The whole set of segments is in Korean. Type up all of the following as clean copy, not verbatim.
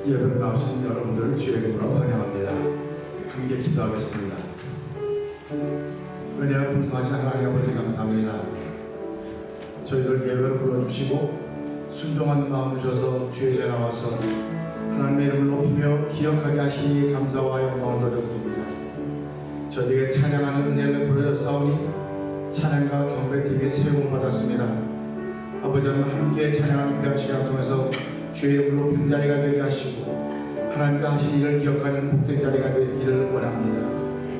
예배로 나오신 여러분들을 주의 이름으로 환영합니다. 함께 기도하겠습니다. 은혜와 풍성하신 하나님 아버지 감사합니다. 저희를 예배로 불러주시고 순종한 마음을 주셔서 주의 전에 나와서 하나님의 이름을 높이며 기억하게 하시니 감사와 영광을 돌려드립니다. 저희에게 찬양하는 은혜를 보여주사오니 찬양과 경배팀의 세움을 받았습니다. 아버지 하나님 함께 찬양하는 귀한 시간 통해서 주의 이름을 높인 자리가 되게 하시고 하나님과 하신 일을 기억하는 복된 자리가 되기를 원합니다.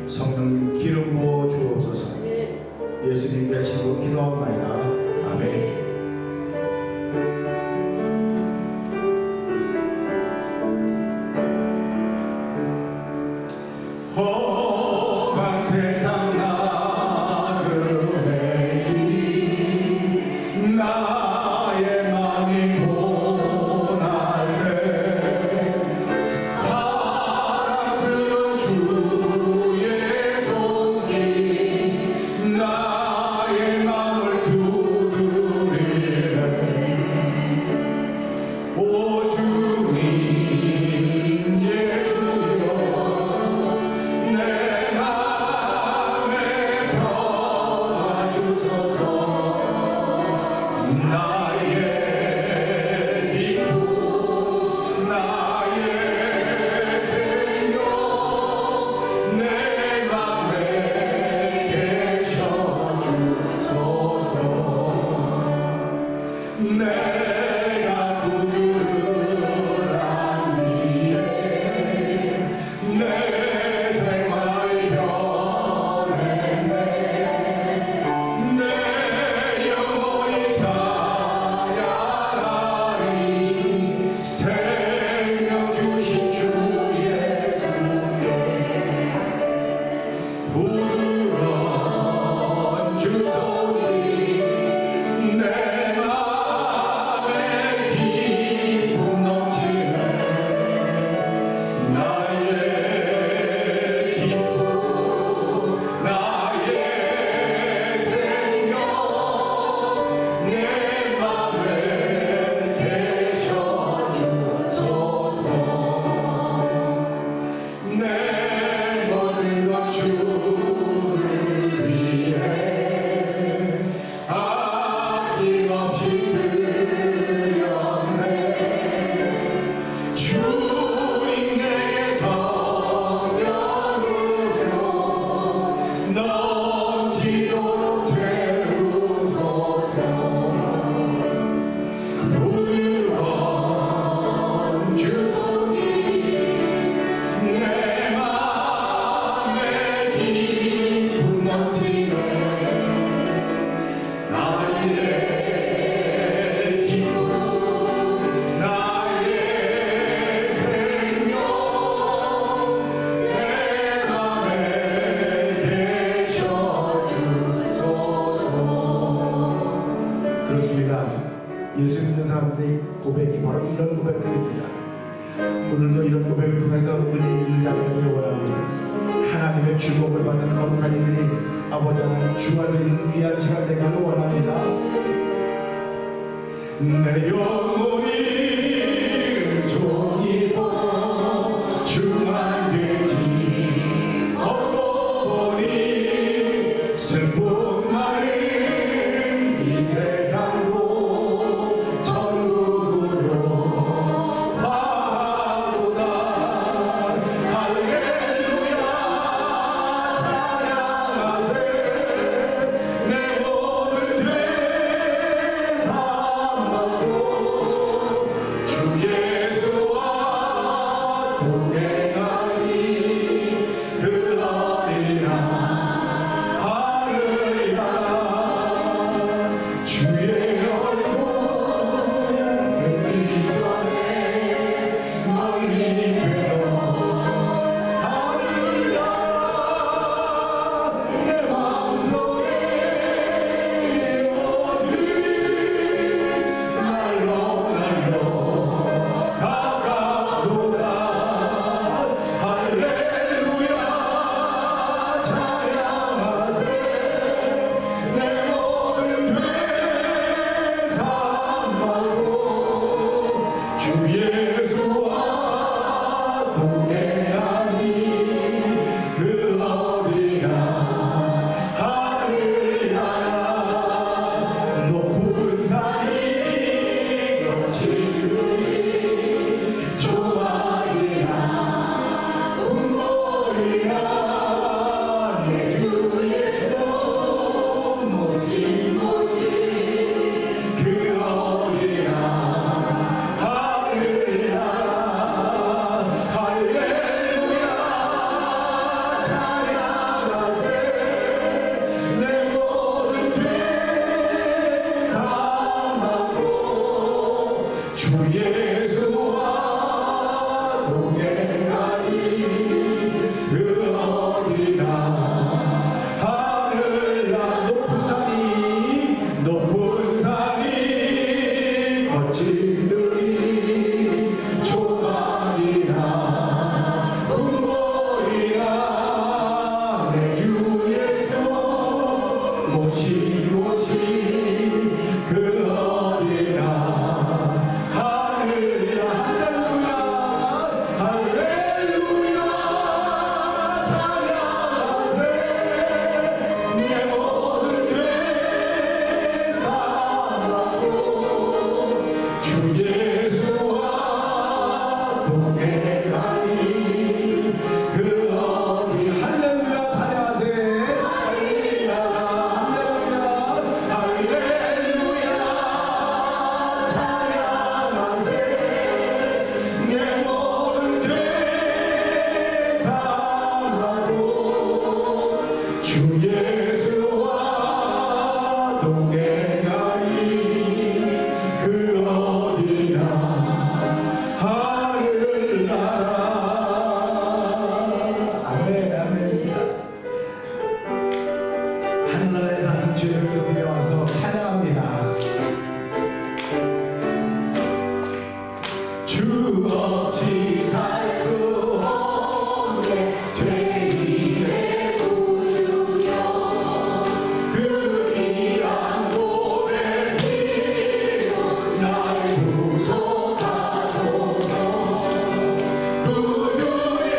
성령님 기름 부어 주옵소서. 예수님 계시고 기도하옵나이다. 아멘. 험한 세상 나그네이 나의 맘이 고날 때 사랑스러운 주의 손길 나의 맘을 두드리네. 오 주님 예수여 내 맘에 변화주소서. 나의 기쁨 나의 생명 내 맘에 계셔주소서. 내가 구주를 한 뒤에 내 생활이 변했네. 내 영혼이 찬양하리. 생명 주신 주 예수께 부드러운 주 소리 내 맘에 기쁨 넘치네. 나의 기쁨 나의 생명 내 맘에 계셔주소서. 내 모든 것 주를 위해 아낌없이 드렸네. 주님 내게 성령으로 넘치도록 채우소서. 부드러운 주 손이 내 맘에 기쁨 넘치네. 나의 기쁨 나의 생명 내 맘에 계셔주소서. 그렇습니다. 예수 믿는 사람들의 고백이 바로 이런 고백들입니다. 오늘도 이런 고백을 통해서 은혜 있는 자리가 되길 원합니다. 하나님의 주목을 받는 거룩한 이들이 아버지 하나님 주가 되는 귀한 시간 되기를 원합니다. 내 영혼이 종이고 주만 되지 없고 보니 슬픔 많은 이 세상도 천국으로 바로다. 할렐루야 찬양하세. 내 몸을 되삼았고 주 예수와 동행하리. 그러리라 하늘이라. 주의 얼굴 뵙기 전에 멀리 뵈어 하늘이라. 내 마음속에 어디니 날로 가깝도다. 할렐루야 찬양하세. 내 몸은 되삼았고 주 예수와 주 예수와 동행하리 그 어디나 하늘나 높은 산이 거친 들이 조각이나 궁궐이나 내 주 예수 모신 곳이 그 어디나 할렐루야 할렐루야 찬양하세 내 모든 죄 사함받고 주 예수와 동행하리 그 어디 할렐루야 찬양하세 할렐루야 할렐루야 찬양하세 내 모든 죄 사함받고 주 예수와 동행하리 그 어디나 하늘나라 아멘 아멘입니다. 하늘나라에 사는 주의 백성들이 와서 찬양합니다. 주 없이 살 수 없네 죄인의 구주여 그 이름 고백이로 날 구속하소서 구주의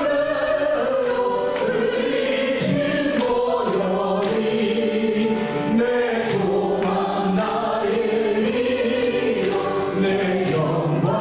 사랑으로 흘리신 보혈이 내 소망 나의 미로 내 영광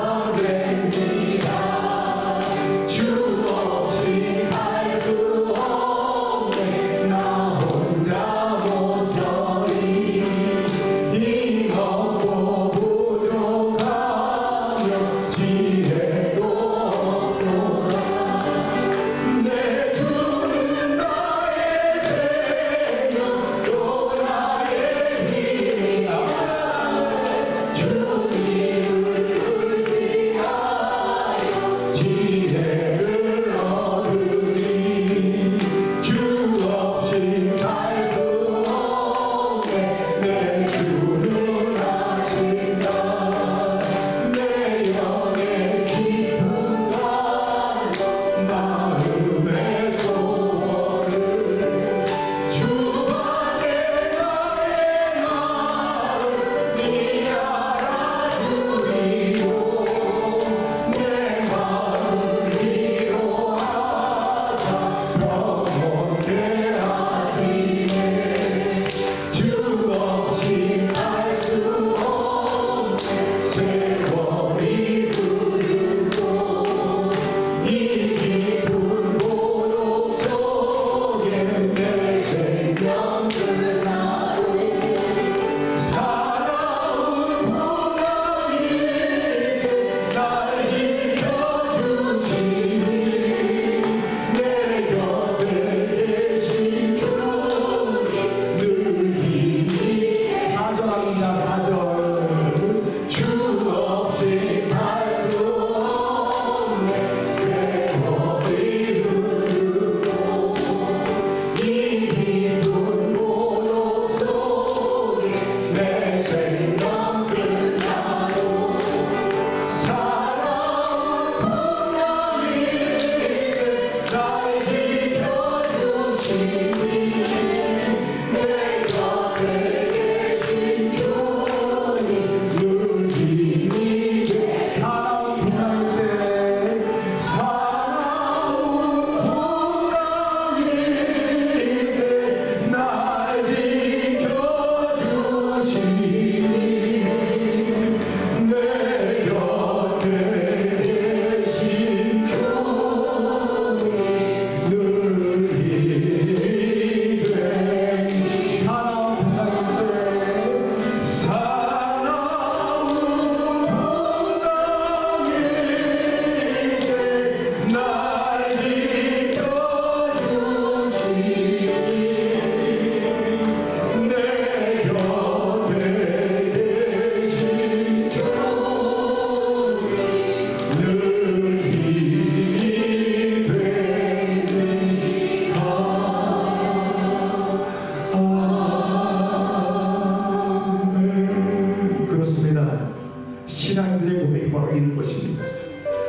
신앙인들의 고백이 바로 이런 것입니다.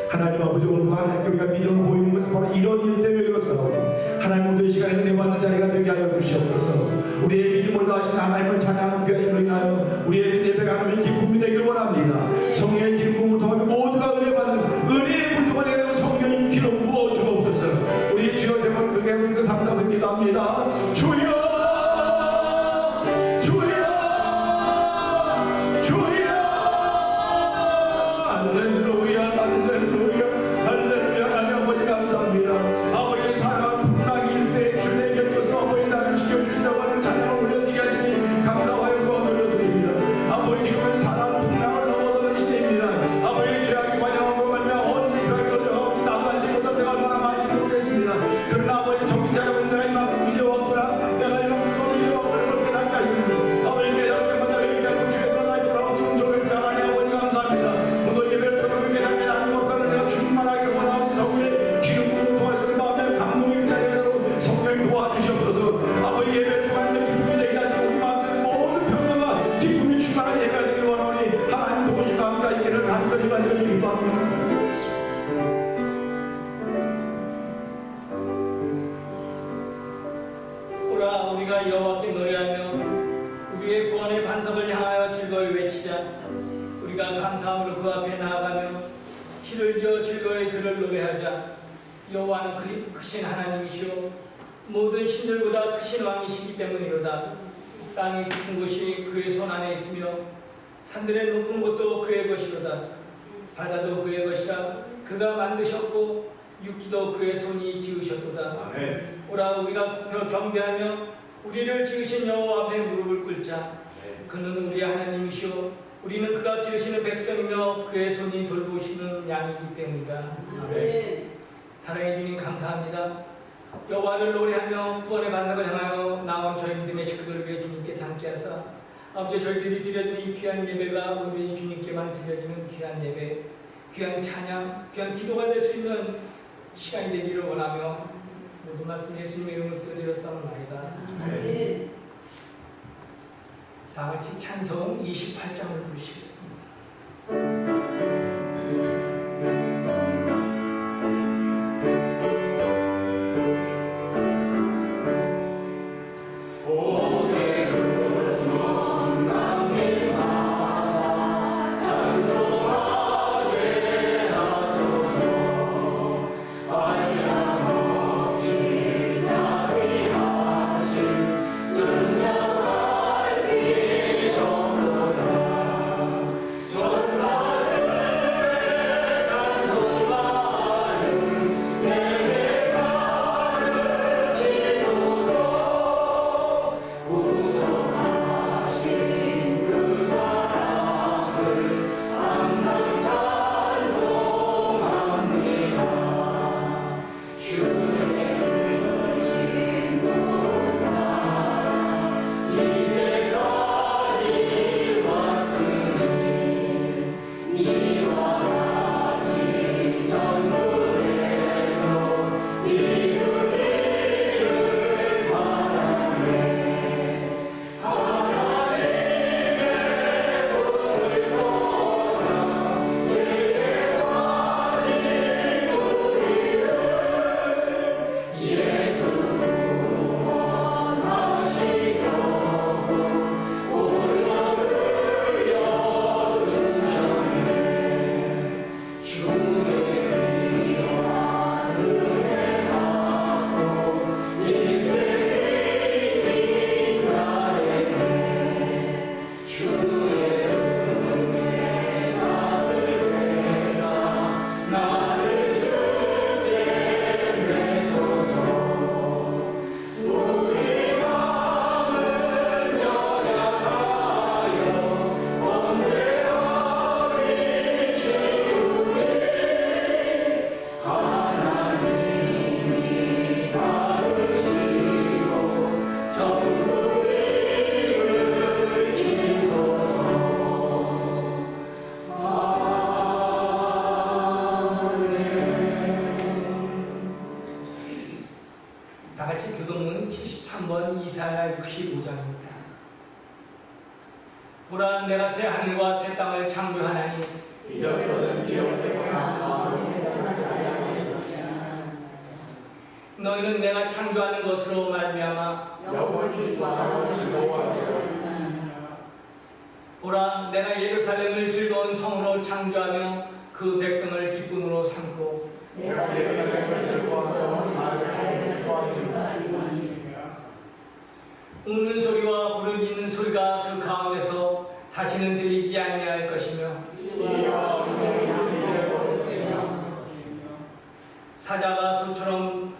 하나님 아버지, 오늘 하나님께 우리가 믿음을 보이는 것은 바로 이런 일 때문에 그렇사오니 하나님 오늘 이 시간에 은혜 받는 자리가 되게 하여 주시옵소서. 우리의 믿음을 다하신 하나님을 찬양하는 교회로 인하여 우리의 예배가 하나님의 기쁨이 되기를 원합니다. 성령의 기름 부음을 통하여 모두가 은혜 받는 은혜의 물동안에 대한 성령의 기름 부어 주옵소서. 우리 주여 세번 그게 우리 그 삼사분 기도합니다. 주여, 우리가 여호와께 노래하며 우리의 구원의 반석을 향하여 즐거이 외치자. 우리가 감사함으로 그 앞에 나아가며 시를 지어 즐거이 그를 노래하자. 여호와는 크신 하나님이시오 모든 신들보다 크신 왕이시기 때문이로다. 땅의 깊은 곳이 그의 손 안에 있으며 산들의 높은 곳도 그의 것이로다. 바다도 그의 것이라 그가 만드셨고 육지도 그의 손이 지으셨도다. 아멘. 오라 우리가 굽혀 경배하며 우리를 지으신 여호와 앞에 무릎을 꿇자. 그는 우리 하나님이시오 우리는 그가 기르시는 백성이며 그의 손이 돌보시는 양이기 때문이다. 아멘. 사랑해 주님 감사합니다. 여호와를 노래하며 구원의 반석을 향하여 나온 저희 믿음의 식구들을 위해 주님께서 함께하사 아버지 저희들이 드려지는 이 귀한 예배가 온전히 주님께만 드려지는 귀한 예배, 귀한 찬양, 귀한 기도가 될 수 있는 시간이 되기를 원하며 모든 말씀 예수님의 이름으로 기도드렸사옵나이다. 아멘. 다 같이 찬송 28장을 부르시겠습니다. 보라 내가 새 하늘과 새 땅을 창조하나니 이전보다 기억되거나 너희는 내가 창조하는 것으로 말미암아 영원히 좋아하는 즐거워하시고 보라 내가 예루살렘을 즐거운 성으로 창조하며 그 백성을 기쁨으로 삼고 내가 예루살렘을 즐거워하고 마을을 기뻐하리니 우는 소리와 부르짖는 소리가 그 가운데서 다시는 들리지 아니할 것이며 이와 은혜의 향기를 얻으시며 사자가 소처럼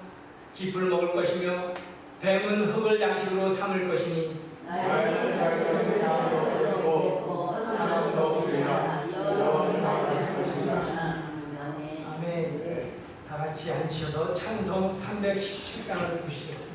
짚을 먹을 것이며 뱀은 흙을 양식으로 삼을 것이니 나의 생각을 향하고 얻고 사랑도 부리라 영원히 살아갈 것이라. 아멘. 다 같이 앉으셔서 찬송 317장을 보시겠습니다.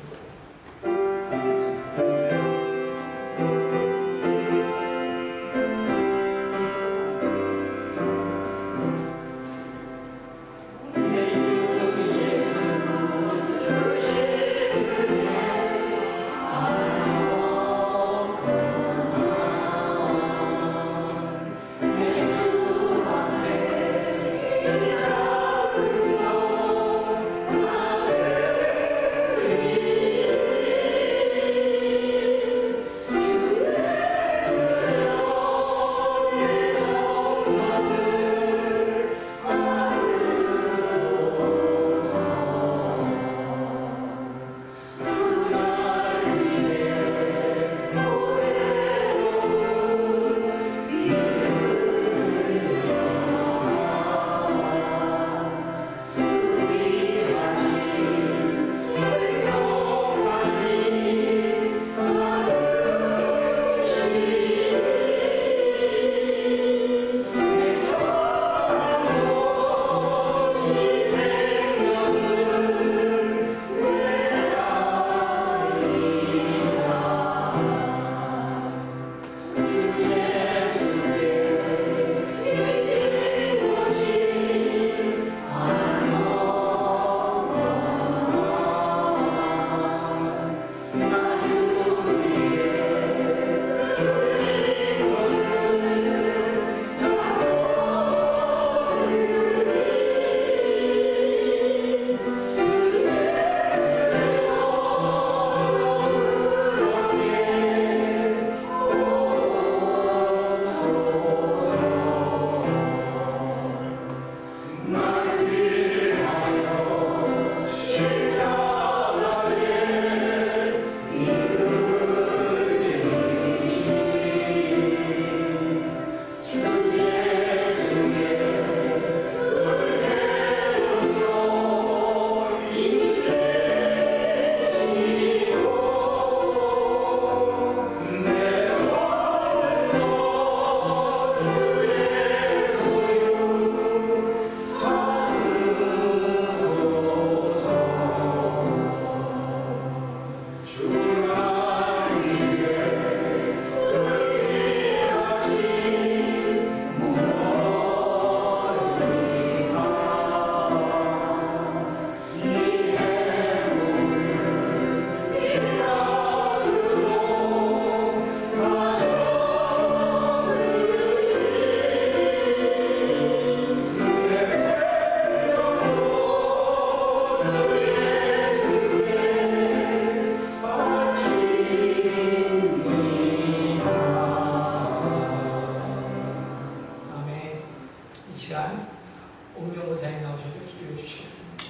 오명호사님 나오셔서 기도해 주시겠습니다.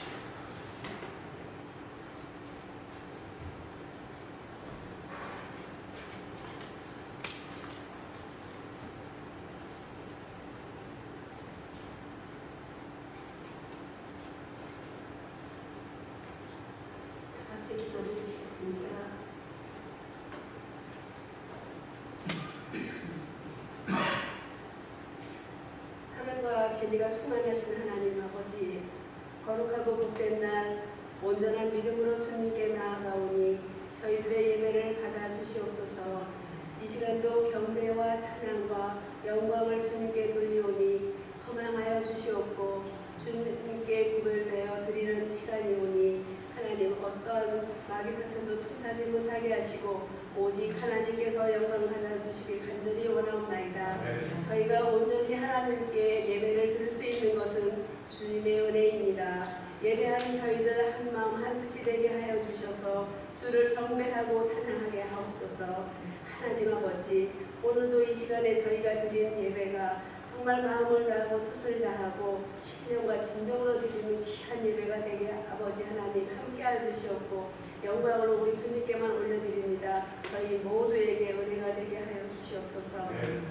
같이 기도드리시겠습니다. 사랑과 진리가 충만하신 하나님 아버지, 거룩하고 복된 날 온전한 믿음으로 주님께 나아가오니 저희들의 예배를 받아주시옵소서. 이 시간도 경배와 찬양과 영광을 주님께 돌리오니 허망하여 주시옵고 주님께 구별되어 드리는 시간이오니 하나님 어떤 마귀 사탄도 틈타지 못하게 하시고 오직 하나님께서 영광 받아주시길 간절히 원하옵나이다. 예배하는 저희들 한 마음 한 뜻이 되게 하여 주셔서 주를 경배하고 찬양하게 하옵소서. 하나님 아버지, 오늘도 이 시간에 저희가 드리는 예배가 정말 마음을 다하고 뜻을 다하고 신령과 진정으로 드리는 귀한 예배가 되게 아버지 하나님 함께하여 주시옵고 영광을 우리 주님께만 올려드립니다. 저희 모두에게 은혜가 되게 하여 주시옵소서.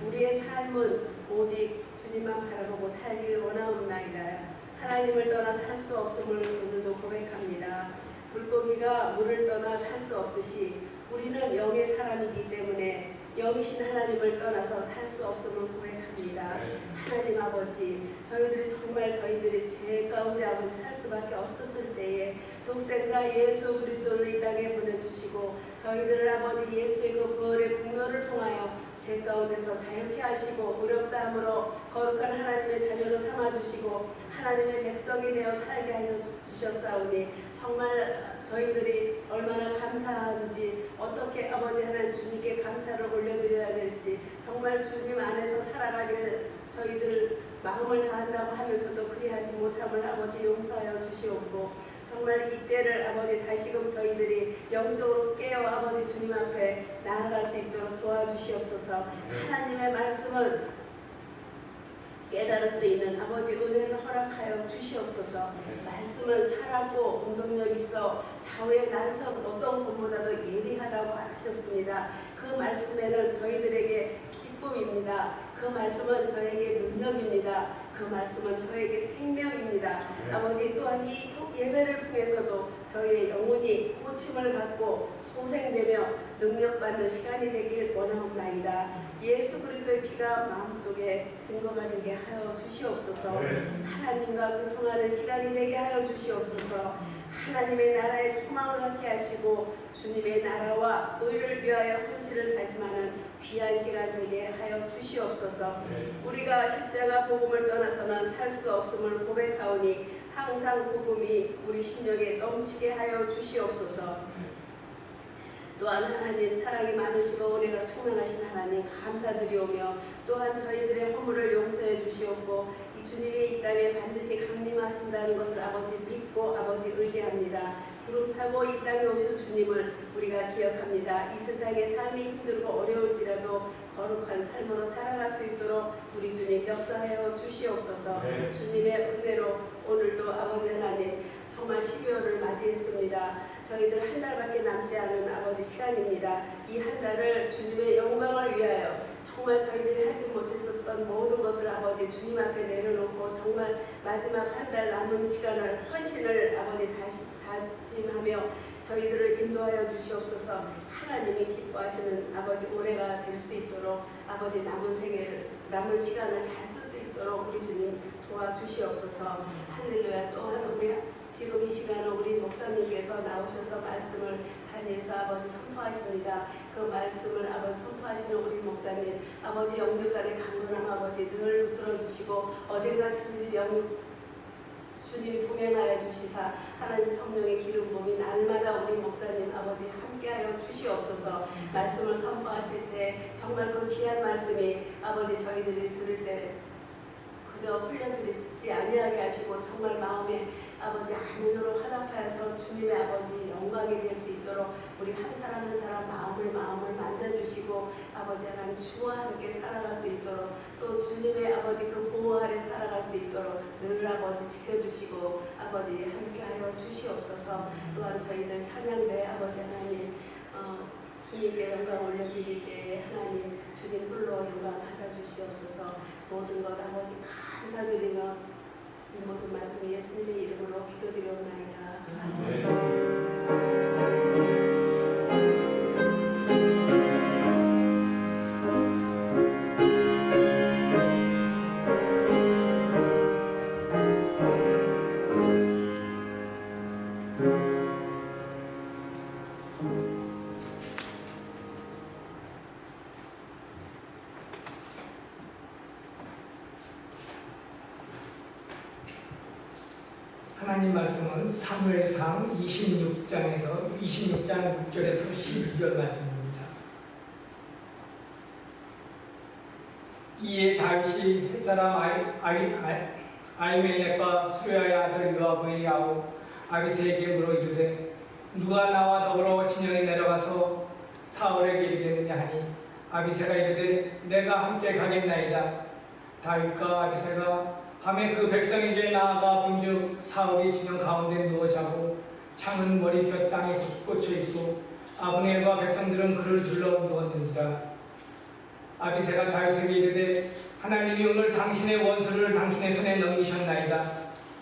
우리의 삶은 오직 주님만 바라보고 살기를 원하옵나이다. 하나님을 떠나 살 수 없음을 오늘도 고백합니다. 물고기가 물을 떠나 살 수 없듯이 우리는 영의 사람이기 때문에 영이신 하나님을 떠나서 살 수 없음을 고백합니다. 하나님 아버지, 저희들이 정말 저희들이 죄 가운데 아버지 살 수밖에 없었을 때에 독생자 예수 그리스도를 이 땅에 보내주시고 저희들을 아버지 예수의 그 부활의 공로를 통하여 죄 가운데서 자유케 하시고 의롭다 함으로 거룩한 하나님의 자녀로 삼아주시고 하나님의 백성이 되어 살게 하여 주셨사오니 정말 저희들이 얼마나 감사한지 어떻게 아버지 하나님 주님께 감사를 올려드려야 될지 정말 주님 안에서 살아가기를 저희들 마음을 다한다고 하면서도 그리하지 못함을 아버지 용서하여 주시옵고 정말 이때를 아버지 다시금 저희들이 영적으로 깨어 아버지 주님 앞에 나아갈 수 있도록 도와주시옵소서. 하나님의 말씀은 깨달을 수 있는 아버지 은혜를 허락하여 주시옵소서. 말씀은 살았고 운동력 있어 좌우의 난석 어떤 것보다도 예리하다고 하셨습니다. 그 말씀에는 저희들에게 기쁨입니다. 그 말씀은 저에게 능력입니다. 그 말씀은 저에게 생명입니다. 아버지 또한 이 예배를 통해서도 저희의 영혼이 고침을 받고 소생되며 능력받는 시간이 되길 원하옵나이다. 예수 그리스도의 피가 마음속에 증거가 되게 하여 주시옵소서. 하나님과 교통하는 시간이 되게 하여 주시옵소서. 하나님의 나라의 소망을 갖게 하시고 주님의 나라와 의를 위하여 헌신을 다짐하는 귀한 시간 되게 하여 주시옵소서. 우리가 십자가 복음을 떠나서는 살 수 없음을 고백하오니 항상 복음이 우리 심령에 넘치게 하여 주시옵소서. 또한 하나님 사랑이 많으시고 은혜가 충만하신 하나님 감사드리오며 또한 저희들의 허물을 용서해 주시옵고 이 주님이 이 땅에 반드시 강림하신다는 것을 아버지 믿고 아버지 의지합니다. 구름 타고 이 땅에 오신 주님을 우리가 기억합니다. 이 세상의 삶이 힘들고 어려울지라도 거룩한 삶으로 살아갈 수 있도록 우리 주님 역사하여 주시옵소서. 주님의 은혜로 오늘도 아버지 하나님 정말 12월을 맞이했습니다. 저희들 한 달밖에 남지 않은 아버지 시간입니다. 이 한 달을 주님의 영광을 위하여 정말 저희들이 하지 못했었던 모든 것을 아버지 주님 앞에 내려놓고 정말 마지막 한 달 남은 시간을 헌신을 아버지 다시 다짐하며 저희들을 인도하여 주시옵소서. 하나님이 기뻐하시는 아버지 올해가 될 수 있도록 아버지 남은 생애를 남은 시간을 잘 쓸 수 있도록 우리 주님 도와주시옵소서. 할렐루야. 또한 우리 지금 이 시간에 우리 목사님께서 나오셔서 말씀을 단위에서 아버지 선포하십니다. 그 말씀을 아버지 선포하시는 우리 목사님 아버지 영육간의 강건함 아버지 늘 붙들어 주시고 어딜 가시든지 주님이 동행하여 주시사 하나님 성령의 기름 부음이 날마다 우리 목사님 아버지 함께하여 주시옵소서. 말씀을 선포하실 때 정말 그 귀한 말씀이 아버지 저희들이 들을 때 그저 흘려드리지 아니하게 하시고 정말 마음에 아버지 아멘으로 화답하여서 주님의 아버지 영광이 될 수 있도록 우리 한 사람 한 사람 마음을 만져주시고 아버지 하나님 주와 함께 살아갈 수 있도록 또 주님의 아버지 그 보호 아래 살아갈 수 있도록 늘 아버지 지켜주시고 아버지 함께하여 주시옵소서. 또한 저희들 찬양대 아버지 하나님 주님께 영광 올려드릴 때에 하나님 주님 홀로 영광 받아주시옵소서. 모든 것 아버지 감사드리며 이 모든 말씀 예수님의 이름으로 기도드리옵나이다. 하나님 말씀은 사무엘상 26장 6절에서 12절 말씀입니다. 이에 다윗이 햇사람 아히멜렉과 수레아의 아들 요압의 아우 아비새에게 물어 이르되 누가 나와 더불어 진영에 내려가서 사울에게 이르겠느냐 하니 아비새가 이르되 내가 함께 가겠나이다. 다윗과 아비새가 밤에 그 백성에게 나아가 본즉 사울이 진영 가운데 누워 자고 창은 머리곁 땅에 꽂혀 있고 아브넬과 백성들은 그를 둘러 누웠는지라. 아비새가 다윗에게 이르되 하나님이 오늘 당신의 원수를 당신의 손에 넘기셨나이다.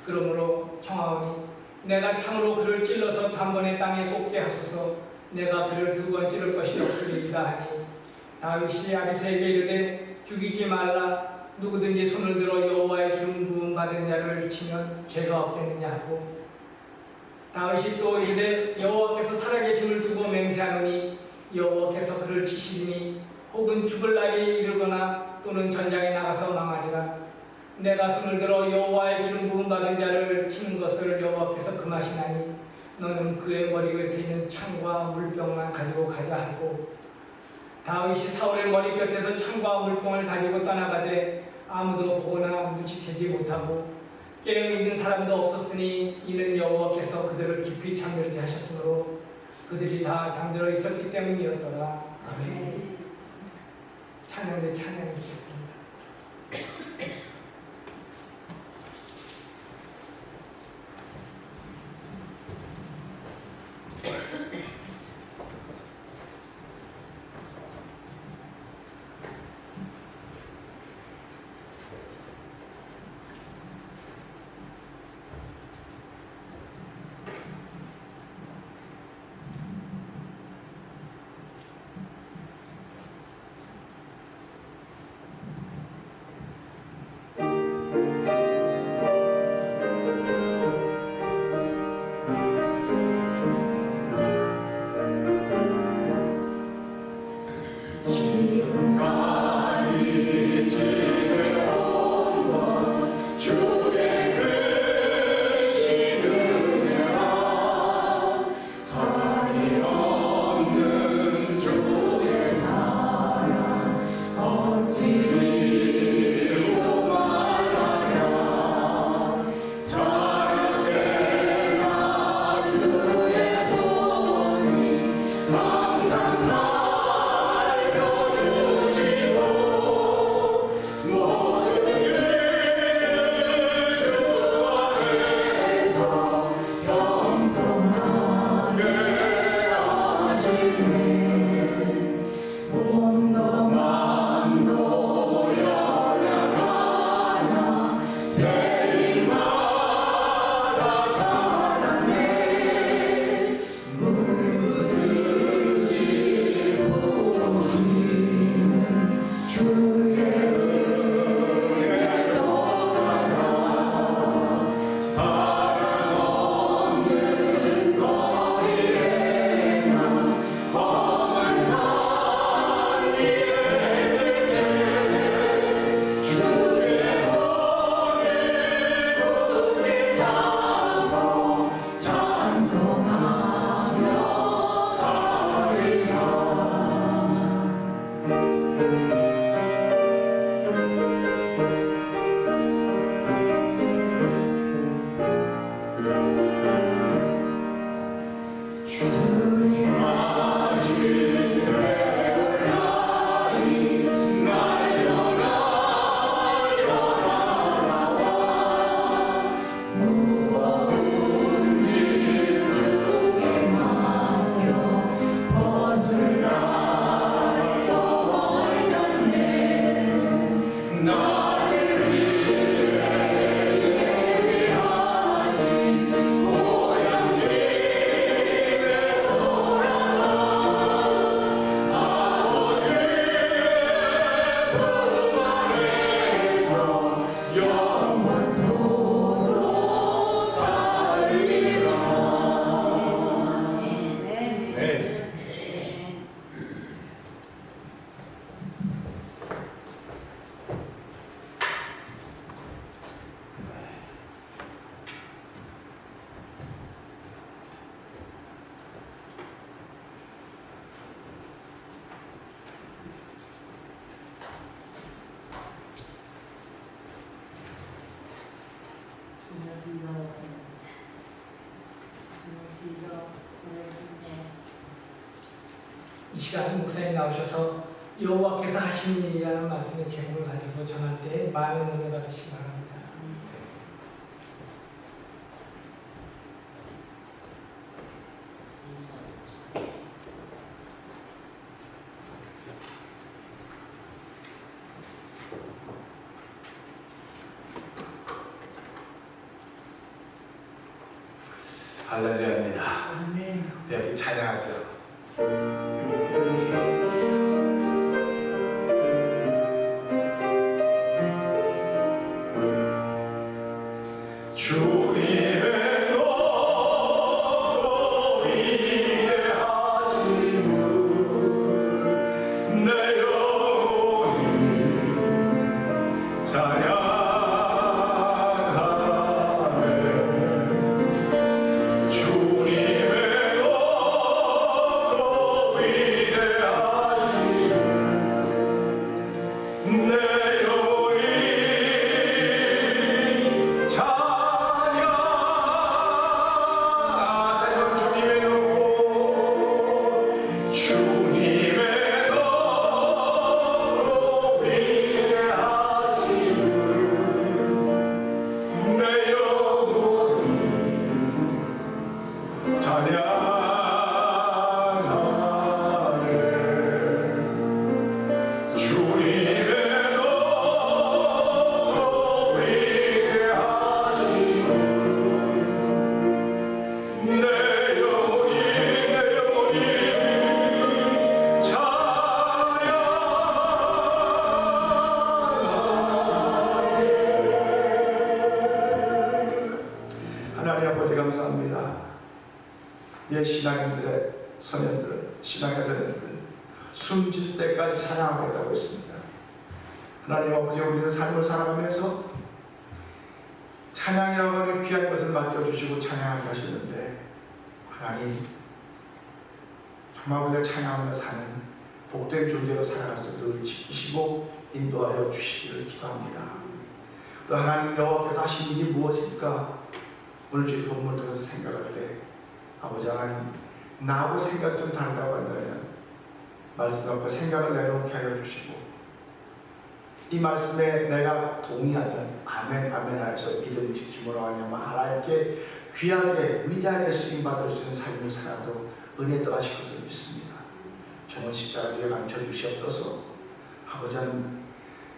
그러므로 청하오니 내가 창으로 그를 찔러서 단번에 땅에 꽂게 하소서. 내가 그를 두 번 찌를 것이 없으리이다 하니 다윗이 아비새에게 이르되 죽이지 말라. 누구든지 손을 들어 여호와의 기름 부음 받은 자를 치면 죄가 없겠느냐 하고 다윗이 또 이르되 여호와께서 살아계심을 두고 맹세하노니 여호와께서 그를 치시리니 혹은 죽을 날이 이르거나 또는 전장에 나가서 망하리라. 내가 손을 들어 여호와의 기름 부음 받은 자를 치는 것을 여호와께서 금하시나니 너는 그의 머리 곁에 있는 창과 물병만 가지고 가자 하고 다윗이 사울의 머리 곁에서 창과 물병을 가지고 떠나가되 아무도 보거나 눈치채지 못하고 깨어있는 사람도 없었으니 이는 여호와께서 그들을 깊이 잠들게 하셨으므로 그들이 다 잠들어 있었기 때문이었더라. 아멘. 찬양대 찬양이 있겠습니다. 이 시간 목사님 나오셔서 여호와께서 하신 일이라는 말씀의 제목을 가지고 전할 때 많은 은혜 받으시기 바랍니다. 할렐루야입니다. 네, 찬양하죠. 주님의 높고 위대하심을 내 영혼이 찬양하네. 주님의 높고 위대하심을 내 영혼이 하나님 아버지 감사합니다. 예, 신앙인들의 선현들은, 신앙의 선현들은 숨질 때까지 찬양하겠다고 했습니다. 하나님 아버지, 우리는 삶을 살아가면서 찬양이라고 하는 귀한 것을 맡겨주시고 찬양하게 하시는데, 하나님 정말 우리가 찬양하며 사는 복된 존재로 살아갈 수 늘 지키시고 인도하여 주시기를 기도합니다. 또 하나님 여호와께서 하신 일이 무엇일까? 오늘 주의 본문을 통해서 생각할 때 아버지 하나님, 나하고 생각 좀 다르다고 한다면 말씀 앞에 생각을 내놓게 하여 주시고, 이 말씀에 내가 동의하면 아멘 아멘 하여서 믿음을 지킴으로 하냐면 하나님께 귀하게 위대하게 쓰임받을 수 있는 삶을 살아도 은혜 더하실 것을 믿습니다. 정원 십자가 뒤에 감춰주시옵소서. 아버지 하나님,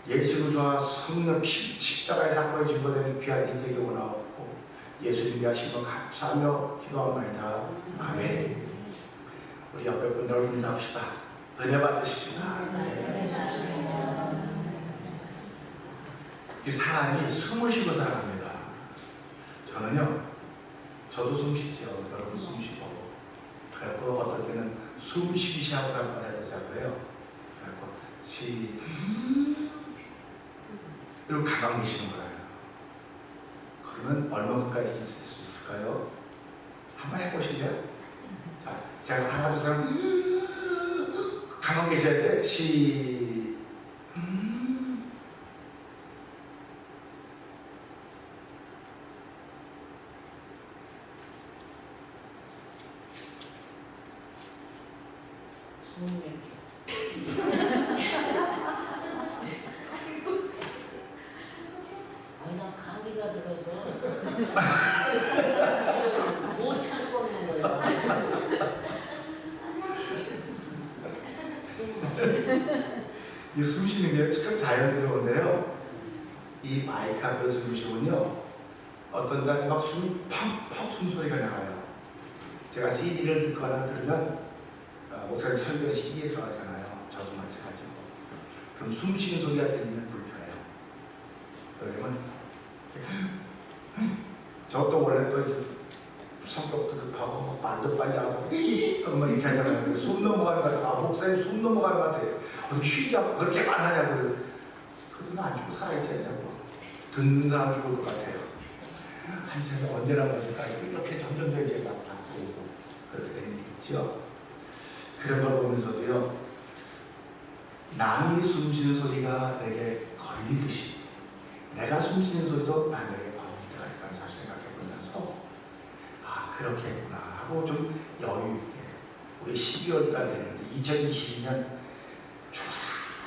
예수 그리스도와 성령 십자가의 사건에 증거되는 귀한 인격이 원하옵고 예수님 위하신 것 감사하며 기도합니다. 아멘. 우리 옆에 분들하고 인사합시다. 은혜 받으십시다. 이 사람이 숨을 쉬고 살아갑니다. 저도 숨 쉬죠. 여러분 숨 쉬고. 그리고 어떨 때는 숨 쉬기 시작을 한번 해보자고요. 그리고 이렇게 가만히 계시는 거예요. 그러면 얼마까지 있을 수 있을까요? 한번 해보시게요. 자, 제가 하나 둘 셋 가만히 계셔야 돼. 아니, 나 감기가 들어서 못 참고 있는 거야. 이 숨 쉬는 게 참 자연스러운데요. 이 마이크 앞에서 숨 쉬면요, 어떤 날 막 숨이 팍팍 숨소리가 나와요. 제가 CD를 듣거나 들으면 목사님 설교 CD에 들어가잖아요. 저도 마찬가지고. 그럼 숨 쉬는 소리가 들리면 불편해요. 왜냐면 저도 원래 또 성격도 급하고 말도 빨리 하고 이렇게 하잖아요. 숨 넘어가는 것 같아요. 목사님 숨 넘어가는 것 같아요. 어떻게 쉬지 않고 그렇게 말하냐고. 그러면 안 죽고 살아있지 않냐고. 듣는 사람 죽을 것 같아요. 한 사람이 언제나 보니까 이렇게 점점 더 이제 막 바꾸고 그렇게 되는 게 있죠. 그런 걸 보면서도요, 남이 숨쉬는 소리가 내게 걸리듯이 내가 숨쉬는 소리도 남에게 걸리더라 않을까 잘 생각해 보면서 아 그렇겠구나 하고 좀 여유 있게 우리 12월달 됐는데 2022년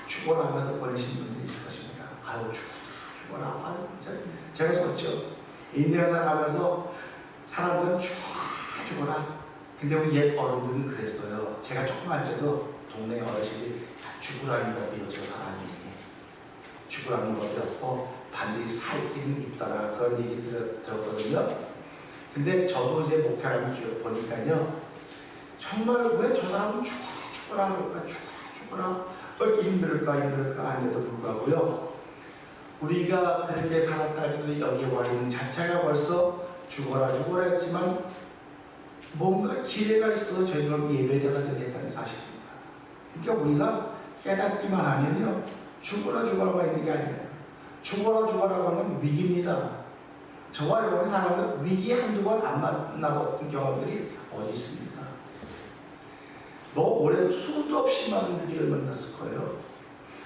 죽어라 하면서 보내신 분들이 있을 것입니다. 아유 죽어라 아유 진짜 제가 썼죠. 인생 살아가면서 사람들은 죽어라. 근데 우리 옛 어른들은 그랬어요. 제가 조그만 때도 동네 어르신이 죽으라는 법이 없어 사람이 죽으라는 법이 없고 반드시 살 길은 있더라 그런 얘기 들었거든요. 근데 저도 이제 목회를 쭉 보니까요 정말 왜 저 사람은 죽어라 그럴까 죽어라 왜 이렇게 힘들까 안에도 불구하고요 우리가 그렇게 살았다지도 여기 와 있는 자체가 벌써 죽어라 했지만 뭔가 기회가 있어서 저희가 예배자가 되겠다는 사실입니다. 그러니까 우리가 깨닫기만 하면요 죽어라가 있는 게 아니에요. 죽어라고 하면 위기입니다. 저와 여러분이 살아가는 위기에 한두 번 안 만나봤던 경험들이 어디 있습니까? 올해 수도 없이 많은 위기를 만났을 거예요.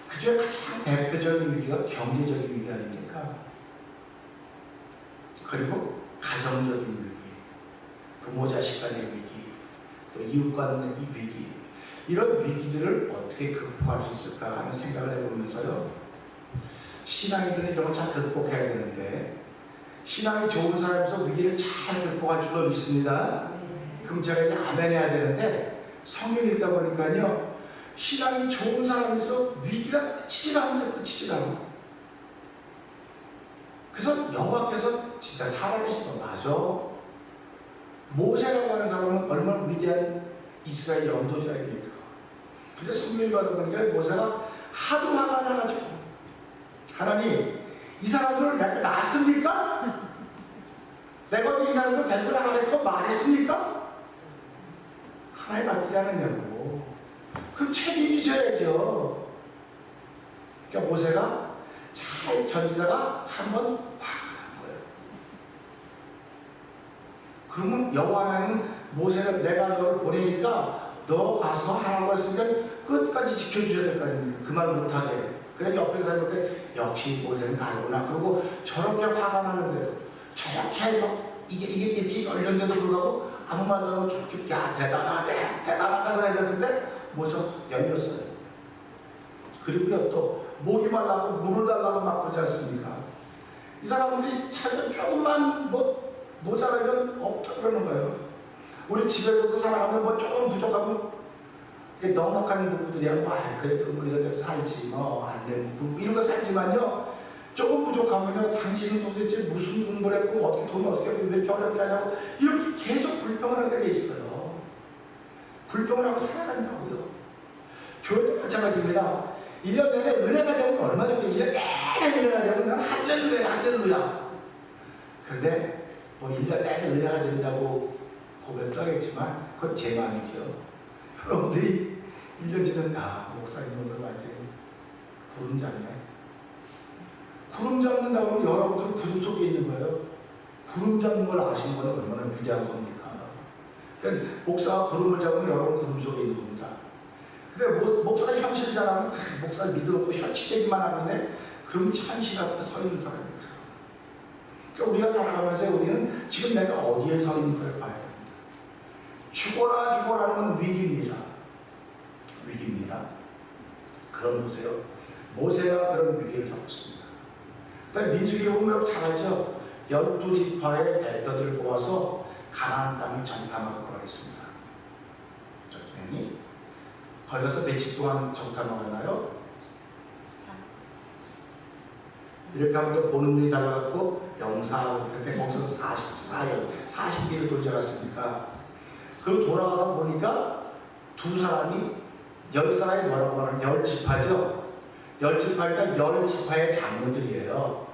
그중에 가장 대표적인 위기가 경제적인 위기 아닙니까? 그리고 가정적인 위기, 부모 자식 간의 위기, 또 이웃 간의 이 위기 이런 위기들을 어떻게 극복할 수 있을까 하는 생각을 해보면서요 신앙인들은 이런 걸 잘 극복해야 되는데 신앙이 좋은 사람에서 위기를 잘 극복할 줄로 믿습니다. 그럼 제가 이제 아멘 해야 되는데 성경 읽다 보니까요 신앙이 좋은 사람에서 위기가 끝이질 않아요. 그래서 여호와께서 진짜 살아계신 거 맞아. 모세라고 하는 사람은 얼마나 위대한 이스라엘 영도자입니까? 근데 성경 읽다 보니까 모세가 하도 화가 나가지고 하나님 이 사람들을 내가 낳았습니까? 내가 이 사람들 데리고 나가겠다고 말했습니까? 하나님 맡기지 않았냐고. 그럼 책임지셔야죠. 그러니까 모세가 잘 견디다가 한번 화한 거예요. 그러면 여호와 하나님은 모세는 내가 너를 보내니까 너 가서 하라고 했으니까 끝까지 지켜주셔야 될 거 아닙니까? 그 말 못하게. 그래서 옆에 사람한테 역시 모세는 다르구나. 그리고 저렇게 화가 나는데도 저렇게 막 이게 이렇게 열렸는데도 불구하고 아무 말 안 하고 저렇게 야 대단하다 그래야 되는데 모세가 열렸어요. 그리고요 또 목이 말라고 물을 달라고 막 그러지 않습니까? 이 사람들이 차가 조금만 모자라면 없다 그러는 거예요. 우리 집에서도 살아가면 조금 부족하면 넉넉한 부부들이야 그래도 이런 데서 살지 안 되는 이런 거 살지만요 조금 부족하면요 당신은 도대체 무슨 공부를 했고 어떻게 돈을 어떻게 하고 왜 이렇게 어렵게 하냐고 이렇게 계속 불평을 하게 돼 있어요. 불평을 하고 살아간다고요. 교회도 마찬가지입니다. 1년 내내 은혜가 되면 얼마 좋게 1년 내내 은혜가 되면 난 할렐루야. 그런데 1년 내내 은혜가 된다고 고백도 하겠지만 그건 제 마음이죠. 여러분들이 1년 지난 목사님 오늘 완전히 구름 잡네. 구름 잡는다고 하면 여러분들은 구름 속에 있는 거예요. 구름 잡는 걸 아시는 건 얼마나 위대한 겁니까? 그러니까 목사가 구름을 잡으면 여러분 구름 속에 있는 겁니다. 근데 목사가 현실을 잘하면 목사 믿어놓고 현실되기만 하면 그럼 현실 앞에 서 있는 사람입니다. 그러니까 우리가 살아가면서 우리는 지금 내가 어디에 서 있는가를 봐야 됩니다. 죽어라는 건 위기입니다. 그럼 보세요. 모세가 그런 위기를 겪었습니다. 민수기를 보면 잘 알죠. 12지파의 대표들을 모아서 가나안 땅을 정탐하고 가겠습니다. 거기 가서 며칠 동안 정탐하나요? 이렇게 하면 보는 눈이 달라갖고 영사할 텐데 거기서 40일을 돌지 않았습니까? 그리고 돌아가서 보니까 두 사람이 10사람이 뭐라고 하는 10지파죠? 10지파니까 10지파의 장로들이에요.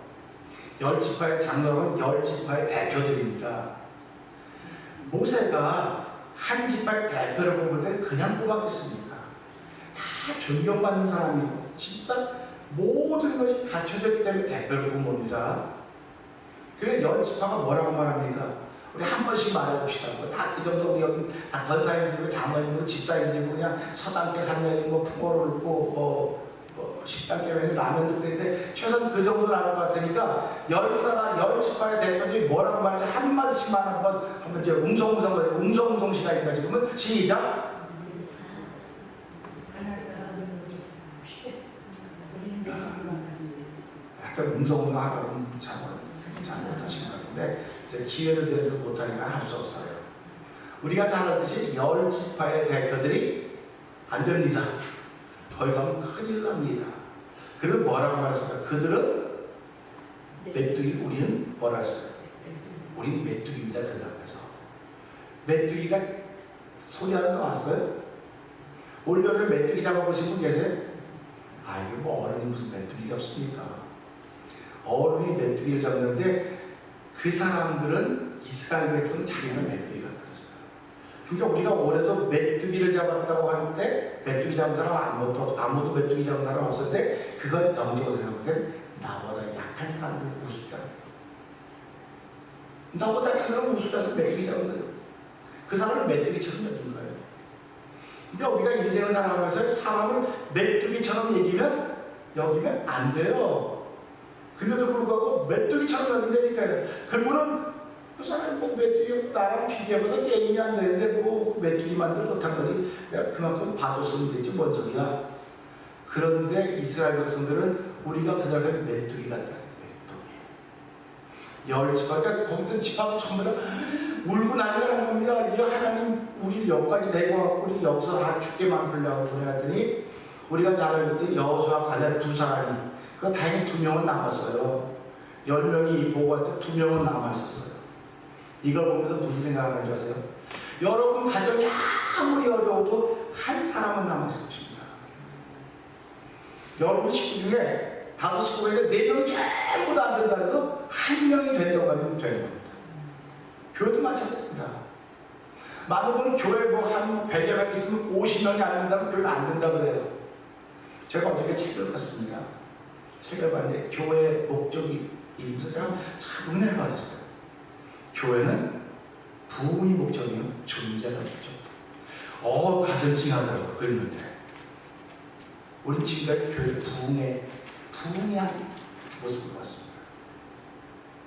10지파의 장로는 10지파의 대표들입니다. 모세가 한 지파의 대표를 뽑을 때 그냥 뽑았겠습니까? 다 존경받는 사람이고 진짜 모든 것이 갖춰져 있기 때문에 대표를 뽑은 겁니다. 그래서 10지파가 뭐라고 말합니까? 우리 한 번씩 말해봅시다. 다 그 정도 우리 여기 다 권사님들이고 장로님들이고 집사님들이고 그냥 서당계 상례님 풍어를 읽고 식당 때문에 라면도 그랬는데 최소한 그 정도 나올 것 같으니까 10지파의 대표들이 뭐라고 말하지 한마디씩만 한번 이제 웅성웅성 시간입니다. 지금은 시작. 약간 웅성웅성 하라고 잘못하신 것 같은데 이제 기회를 드려서 못하니까 할 수 없어요. 우리가 잘 알듯이 10지파의 대표들이 안 됩니다. 거기 가면 큰일 납니다. 그들은 뭐라고 말했을까? 그들은 메뚜기, 우리는 뭐라 했어요? 우리는 메뚜기입니다. 그들 앞에서. 메뚜기가 소리하는 거 왔어요? 올여름에 메뚜기 잡아보신 분 계세요? 아, 이게 뭐 어른이 무슨 메뚜기 잡습니까? 어른이 메뚜기를 잡는데 그 사람들은 이스라엘 백성은 자기는 메뚜기가 그랬어요. 그러니까 우리가 올해도 메뚜기를 잡았다고 하는데 메뚜기 잡은 사람 아무도 메뚜기 잡은 사람 없었는데 그걸 영적으로 생각하면 나보다 약한 사람들 우습게 하는 거예요. 나보다 약한 사람은 우습게 메뚜기 잡은 거예요. 그 사람을 메뚜기처럼 여긴 거예요. 그러니까 우리가 인생을 살아가면서 사람을 메뚜기처럼 여기면 안 돼요. 그래도 불구하고 메뚜기처럼 여긴다니까요. 그분은 그 사람이 뭐 메뚜기 나랑 비교해봐도 게임이 안 되는데 뭐 메뚜기 만들 못한 거지. 내가 그만큼 봐줬으면 되지 뭔 소리야. 그런데 이스라엘 백성들은 우리가 그들에게 메뚜기 같았어요. 메뚜기. 10지파니까 거기든 지파도 전부 다 울고 난리라는 겁니다. 이제 하나님 우리 여기까지 데리고 우리 여기서 다 죽게 만들려고 보내더니 우리가 잘 알고 있듯이 여호수아 갈렙 두 사람이 그 다행히 2명은 남았어요. 10명이 보고 할 때 2명은 남아있었어요. 이걸 보면서 무슨 생각을 하는지 아세요? 여러분 가정이 아무리 어려워도 한 사람은 남아있을 것입니다. 여러분 식구 중에 5 식구에게 4명이 전부 다 안 된다 해도 1명이 된다고 하면 되는 겁니다. 교회도 마찬가지입니다. 많은 분은 교회 한 100여 명 있으면 50명이 안 된다면 교회는 안 된다 그래요. 제가 어저께 책을 봤습니다. 책을 봤는데 교회의 목적이 있어서 참 은혜를 받았어요. 교회는 부흥이 목적이요 존재가 목적. 가슴 찡하더라고요. 그랬는데 우리 지금까지 교회 부흥한 모습을 봤습니다.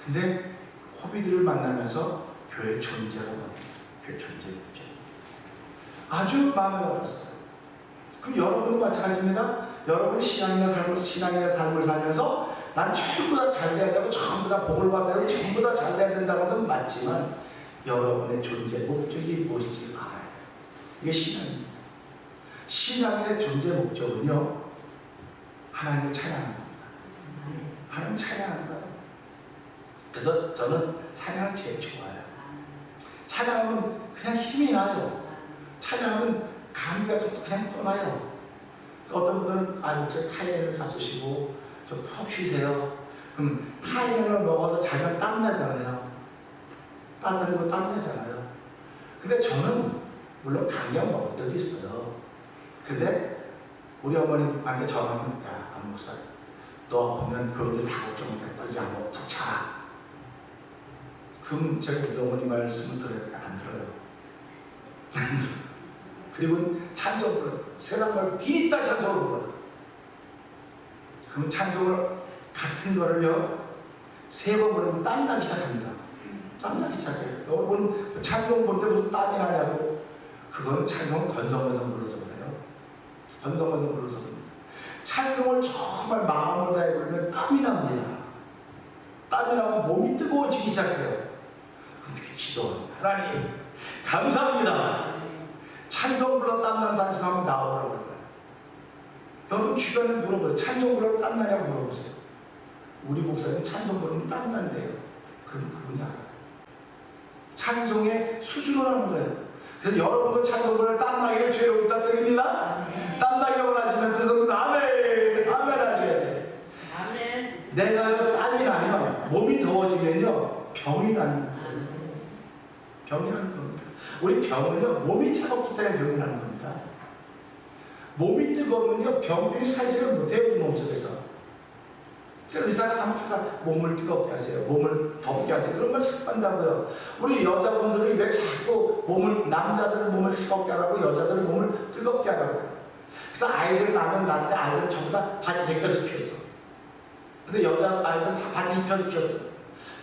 근데 호비들을 만나면서 교회 존재가 뭐예요? 교회 존재 목적. 아주 마음에 와닿았어요. 그럼 여러분도 마찬가지입니다. 여러분이 신앙인의 삶을 살면서 난 전부 다 잘 돼야 되고 전부 다 복을 받아야 되고 전부 다 잘 돼야 된다고 하는 맞지만 여러분의 존재 목적이 무엇인지 알아야 돼요. 이게 신앙입니다. 신앙인의 존재 목적은요 하나님을 찬양하는 겁니다. 하나님을 찬양하는 거예요. 그래서 저는 찬양을 제일 좋아해요. 찬양하면 그냥 힘이 나요. 찬양하면 감기가 그냥 떠나요. 어떤 분들은 목사님 타이레놀 잡수시고 좀 푹 쉬세요. 그럼 타이레놀을 먹어서 자면 땀나잖아요. 땀나고 땀나잖아요. 근데 저는 물론 감기약 먹을 때도 있어요. 근데 우리 어머니한테 전화하면 안 목사 너 아프면 그런데 다 걱정하겠다. 이 약 먹고 푹 자라. 그럼 제가 우리 어머니 말씀을 들어요? 안 들어요. 안 들어요. 그리고 찬송을 불러요. 세상 말고 뒤있다 찬송을 불러요. 그럼 찬송을 같은 거를요 3번 부르면 땀나기 시작합니다. 땀나기 시작해요. 여러분 찬송 부를 때 무슨 땀이 나냐고. 그건 찬송을 건성건성 불러서 그래요. 건성건성 불러서 그래요. 찬송을 정말 마음으로 다해 부르면 땀이 납니다. 땀이 나면 몸이 뜨거워지기 시작해요. 그럼 그렇게 기도합니다. 하나님 감사합니다. 찬송 불러 땀난 사람 있으면 나오라고 그래요. 여러분 주변에 물어보세요. 찬송 불러 땀나냐고 물어보세요. 우리 목사님 찬송 부르면 땀난대요. 그럼 그분이 알아요. 찬송의 수준을 하는 거예요. 그래서 여러분도 찬송 부를 땀나기를 주의로 부탁드립니다. 땀나기를 원하시면 두 손으로 아멘 하셔야 돼요. 내가 땀이 나면 몸이 더워지면요 병이 나는 거예요. 병이 나는 겁니다. 우리 병은요 몸이 차갑기 때문에 병이 나는 겁니다. 몸이 뜨거우면요 병들이 살지를 못해요. 우리 몸속에서. 그러니까 의사가 가면 항상 몸을 뜨겁게 하세요. 몸을 덥게 하세요. 그런 걸 자꾸 한다고요. 우리 여자분들이 왜 자꾸 남자들은 몸을 차갑게 하라고 여자들은 몸을 뜨겁게 하라고. 그래서 아이들 낳으면 낳는데 아이들은 전부 다 바지 벗겨서 키웠어. 근데 여자 아이들은 다 바지 입혀서 키웠어.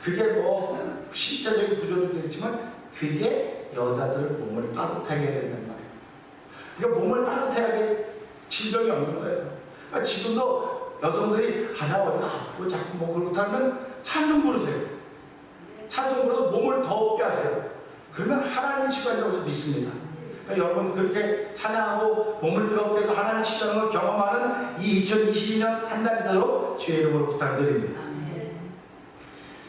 그게 뭐 신체적인 구조도 되겠지만 그게 여자들 몸을 따뜻하게 해야 된단 말이에요. 그러니까 몸을 따뜻하게 질병이 없는 거예요. 그러니까 지금도 여성들이 나 어디가 아프고 자꾸 뭐 그렇다면 찬송 부르세요. 찬송 부르고 몸을 더웁게 하세요. 그러면 하나님이 치료한다고 믿습니다. 그러니까 여러분 그렇게 찬양하고 몸을 뜨겁게 해서 하나님 치료하는 걸 경험하는 이 2022년 한 달 되도록 주의 이름으로 부탁드립니다.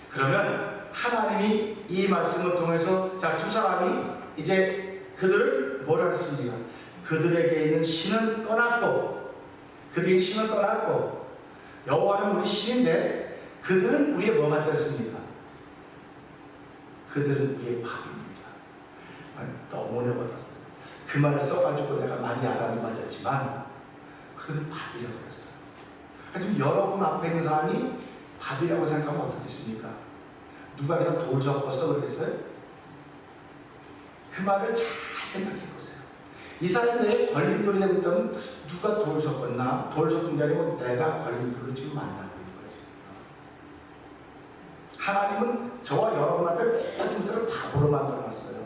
그러면 하나님이 이 말씀을 통해서 자, 두 사람이 이제 그들을 뭐라 했습니까? 그들에게 있는 신은 떠났고 그들의 신은 떠났고 여호와는 우리 신인데 그들은 우리의 뭐가 됐습니까? 그들은 우리의 밥입니다. 너무 은혜 받았어요. 그 말을 써가지고 내가 많이 알아도 맞았지만 그들은 밥이라고 그랬어요. 지금 여러분 앞에 있는 사람이 밥이라고 생각하면 어떻겠습니까? 누가 그냥 돌 섞었어 그러겠어요? 그 말을 잘 생각해 보세요. 이 사람이 내 걸림돌이 되고 있다면 누가 돌 섞었나? 돌 섞은 게 아니고 내가 걸림돌로 지금 만나고 있는 거지. 하나님은 저와 여러분 앞에 모든 것들을 밥으로 만들어놨어요.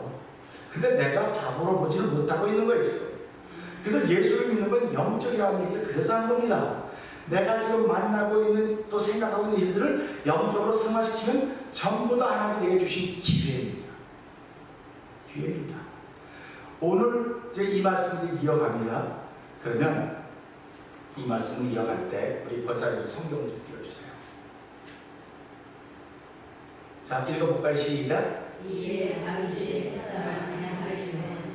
근데 내가 밥으로 보지를 못하고 있는 거예요 지금. 그래서 예수를 믿는 건 영적이라는 얘기를 그래서 하는 겁니다. 내가 지금 만나고 있는 또 생각하고 있는 일들을 영적으로 승화시키면 전부 다 하나님이 내게 주신 기회입니다. 기회입니다. 오늘 이제 이 말씀을 이어갑니다. 그러면 이 말씀을 이어갈 때 우리 권사님 성경 좀 띄워주세요. 자, 읽어볼까요? 시작. 이에 당시 햇사람이 하시는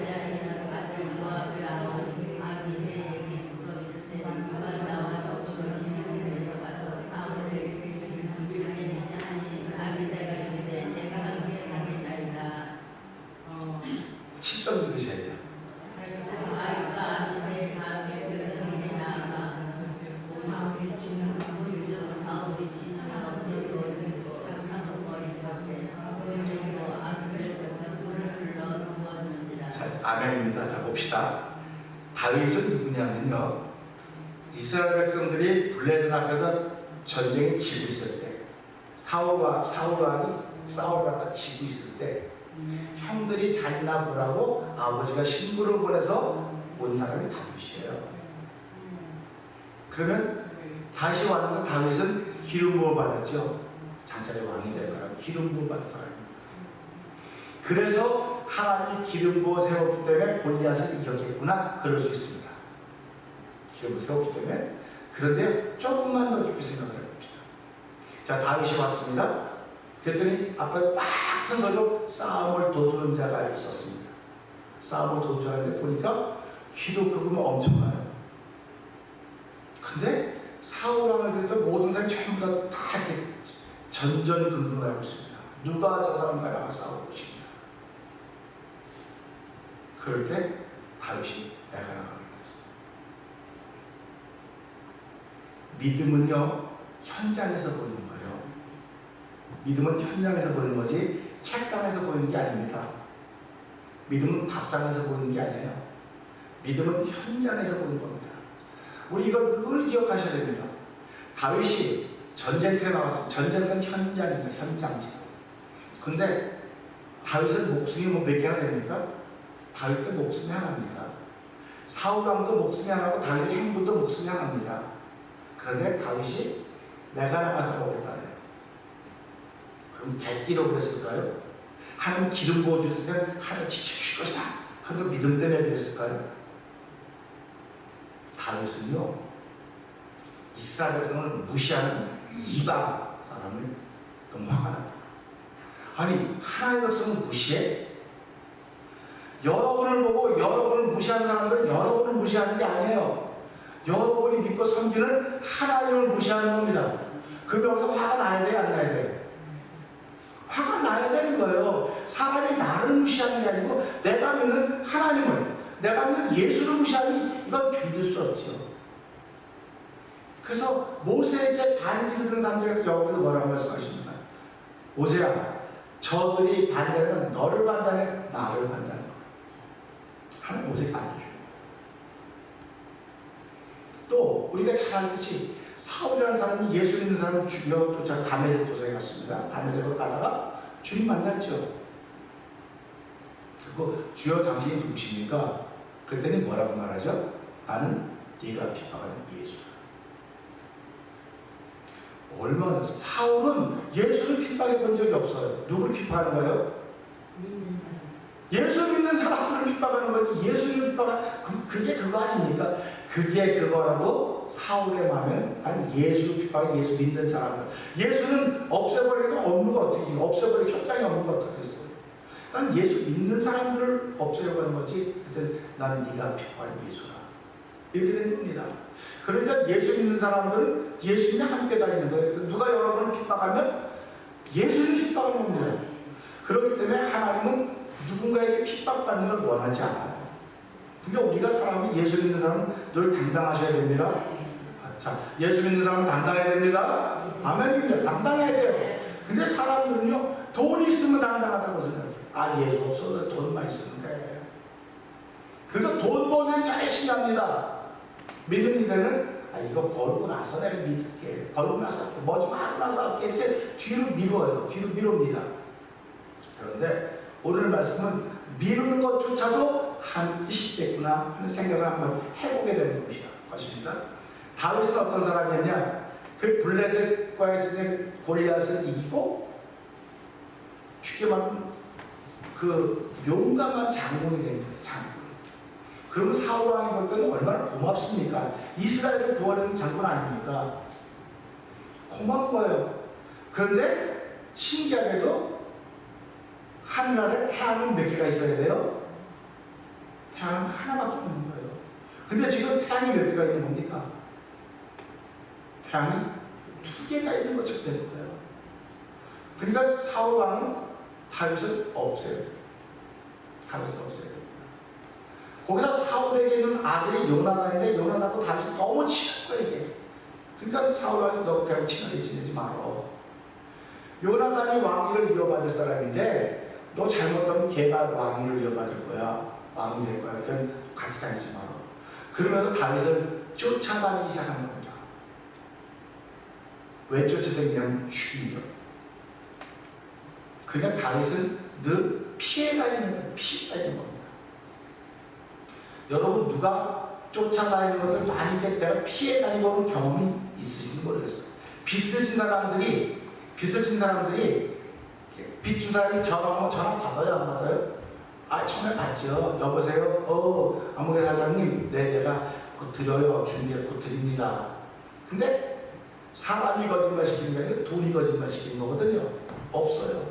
자리는 아들과 그 아비새에게 물어이르되 누가 나와 너처럼 신령에게서 가서 사울에게 이르겠느냐 하니 아비새가 이르되 내가 함께 가겠나이다. 7절 읽으셔야죠. 아이가 아비새의 백성에게 나아가 사울이 친 차원대로 자, 아멘입니다. 자, 봅시다. 다윗은 누구냐면요, 이스라엘 백성들이 블레셋 앞에서 전쟁이 지고 있을 때, 사울과 싸우다가 지고 있을 때 형들이 잔나 보라고 아버지가 신부를 보내서 온 사람이 다윗이에요. 그러면 다시 왔는데 다윗은 기름 부어 받았죠. 장차의 왕이 될 거라고 기름 부어 받은 사람입니다. 그래서 하나님이 기름 부어 세웠기 때문에 골리앗을 이겼겠구나 그럴 수 있습니다. 기름 부어 세웠기 때문에. 그런데 조금만 더 깊이 생각을 해봅시다. 자, 다윗이 왔습니다. 그랬더니 아까 막 큰 소리로 싸움을 도두는 자가 있었습니다. 싸움을 도두는 자가 있는데 보니까 귀도 크고 엄청나요. 근데 사울왕을 위해서 모든 사람이 전부 다 이렇게 전전긍긍을 하고 있습니다. 누가 저 사람과 나가 싸울 것인가. 그럴 때 다윗이 내가 나가겠다. 믿음은요, 현장에서 보이는 거예요. 믿음은 현장에서 보이는 거지 책상에서 보이는 게 아닙니다. 믿음은 밥상에서 보이는 게 아니에요. 믿음은 현장에서 보이는 겁니다. 우리 이걸 늘 기억하셔야 됩니다. 다윗이 전쟁터에 나왔습니다. 전쟁터는 현장입니다. 현장지도. 근데 다윗은 목숨이 뭐 몇 개나 됩니까? 다윗도 목숨이 하나입니다. 사울왕도 목숨이 하나고 다윗의 형부도 목숨이 하나입니다. 그런데 다윗이 내가 나가서 싸우겠다. 그럼 객기로 그랬을까요? 하나님 기름 부어주실 때 하나님 지켜줄 것이다 하는 믿음 때문에 그랬을까요? 다윗은요, 이스라엘 백성을 무시하는 이방 사람을 너무 화가 납니다. 아니, 하나님의 백성을 무시해? 여러분을 보고 여러분을 무시하는 사람들은 여러분을 무시하는 게 아니에요. 여러분이 믿고 섬기는 하나님을 무시하는 겁니다. 그 명에서 화가 나야 돼, 안 나야 돼? 화가 나야 되는 거예요. 사람이 나를 무시하는 게 아니고 내가 믿는 하나님을, 내가 믿는 예수를 무시하니 이건 견딜 수 없죠. 그래서 모세에게 반기를 드는 사람들에서 여기서 뭐라고 말씀하십니까? 모세야, 저들이 반대하면 너를 반대하네, 나를 반대하는 거야. 하나님 모세에게 알려줘요. 또 우리가 잘 알듯이 사울이라는 사람이 예수 믿는 사람을 죽여 쫓아 다메섹 도상에 갔습니다. 다메섹으로 가다가 주님 만났죠. 그리고 주여 당신이 누구십니까? 그랬더니 뭐라고 말하죠? 나는 네가 핍박하는 예수다. 얼마나 사울은 예수를 핍박해 본 적이 없어요. 누구를 핍박하는 거예요? 믿는 사람. 예수 믿는 사람들을 핍박하는 거지. 예수를 핍박하는 그게 그거 아닙니까? 그게 그거라도 사울의 마음에 난 예수 핍박해 예수 믿는 사람들. 예수는 없애버리니까 없는 거 어떻게 해요? 없애버리니까 현장에 없는 거 어떻게 했어요? 난 예수 믿는 사람들을 없애려고 하는 거지. 그때 난 네가 핍박한 예수라. 이렇게 된 겁니다. 그러니까 예수 믿는 사람들은 예수님이 함께 다니는 거예요. 누가 여러분을 핍박하면 예수를 핍박하는 겁니다. 그렇기 때문에 하나님은 누군가에게 핍박받는 걸 원하지 않아요. 그러니까 우리가 사람이 예수 믿는 사람은 늘 당당하셔야 됩니다. 자, 예수 믿는 사람은 당당해야 됩니다. 아멘입니다. 당당해야 돼요. 근데 사람들은요, 돈 있으면 당당하다고 생각해요. 아, 예수 없어도 돈만 있으면 돼. 그러니까 돈 벌면 열심히 합니다. 믿는 이들은 아, 이거 벌고 나서 내가 믿을게. 벌고 나서 할게. 뭐 좀 하고 나서 할게. 이렇게 뒤로 미뤄요. 뒤로 미룹니다. 그런데 오늘 말씀은 미루는 것조차도 한 뜻이 있겠구나 하는 생각을 한번 해보게 되는 것입니다. 다윗은 어떤 사람이었냐? 그 블레셋과의 골리앗을 이기고 쉽게 말하면 그 용감한 장군이 된 거예요. 장군. 그러면 사울 왕이 볼 때는 얼마나 고맙습니까? 이스라엘을 구원하는 장군 아닙니까? 고마운 거예요. 그런데 신기하게도 하늘 아래 태양은 몇 개가 있어야 돼요? 태양은 하나밖에 없는 거예요. 근데 지금 태양이 몇 개가 있는 겁니까? 태양이 2개가 있는 것처럼 되는 거예요. 그러니까 사울 왕은 다윗을 없애요. 다윗을 없애요. 거기다 사울에게 있는 아들이 요나단인데 요나단도 다윗이 너무 친한 거예요, 이게. 그러니까 사울 왕이 너 그냥 친하게 지내지 말어. 요나단이 왕위를 이어받을 사람인데 너 잘못하면 걔가 왕위를 이어받을 거야. 왕이 될 거야. 그러니까 같이 다니지 마라. 그러면서 다윗을 쫓아다니기 시작한 겁니다. 왜 쫓아다니냐면 죽인 거. 그러니까 다윗은 늘 피해 다니는 거예요. 피해 다니는 겁니다. 여러분 누가 쫓아다니는 것을 많이 내가 피해 다니고 본 경험이 있으신지 모르겠어요. 빚을 진 사람들이 빚 준 사람이 전화 받아요, 안 받아요? 아, 전화 받죠. 여보세요? 아무개 사장님, 네, 내가 곧 드려요. 준비해 곧 드립니다. 근데 사람이 거짓말 시키는 게 아니라 돈이 거짓말 시키는 거거든요. 없어요.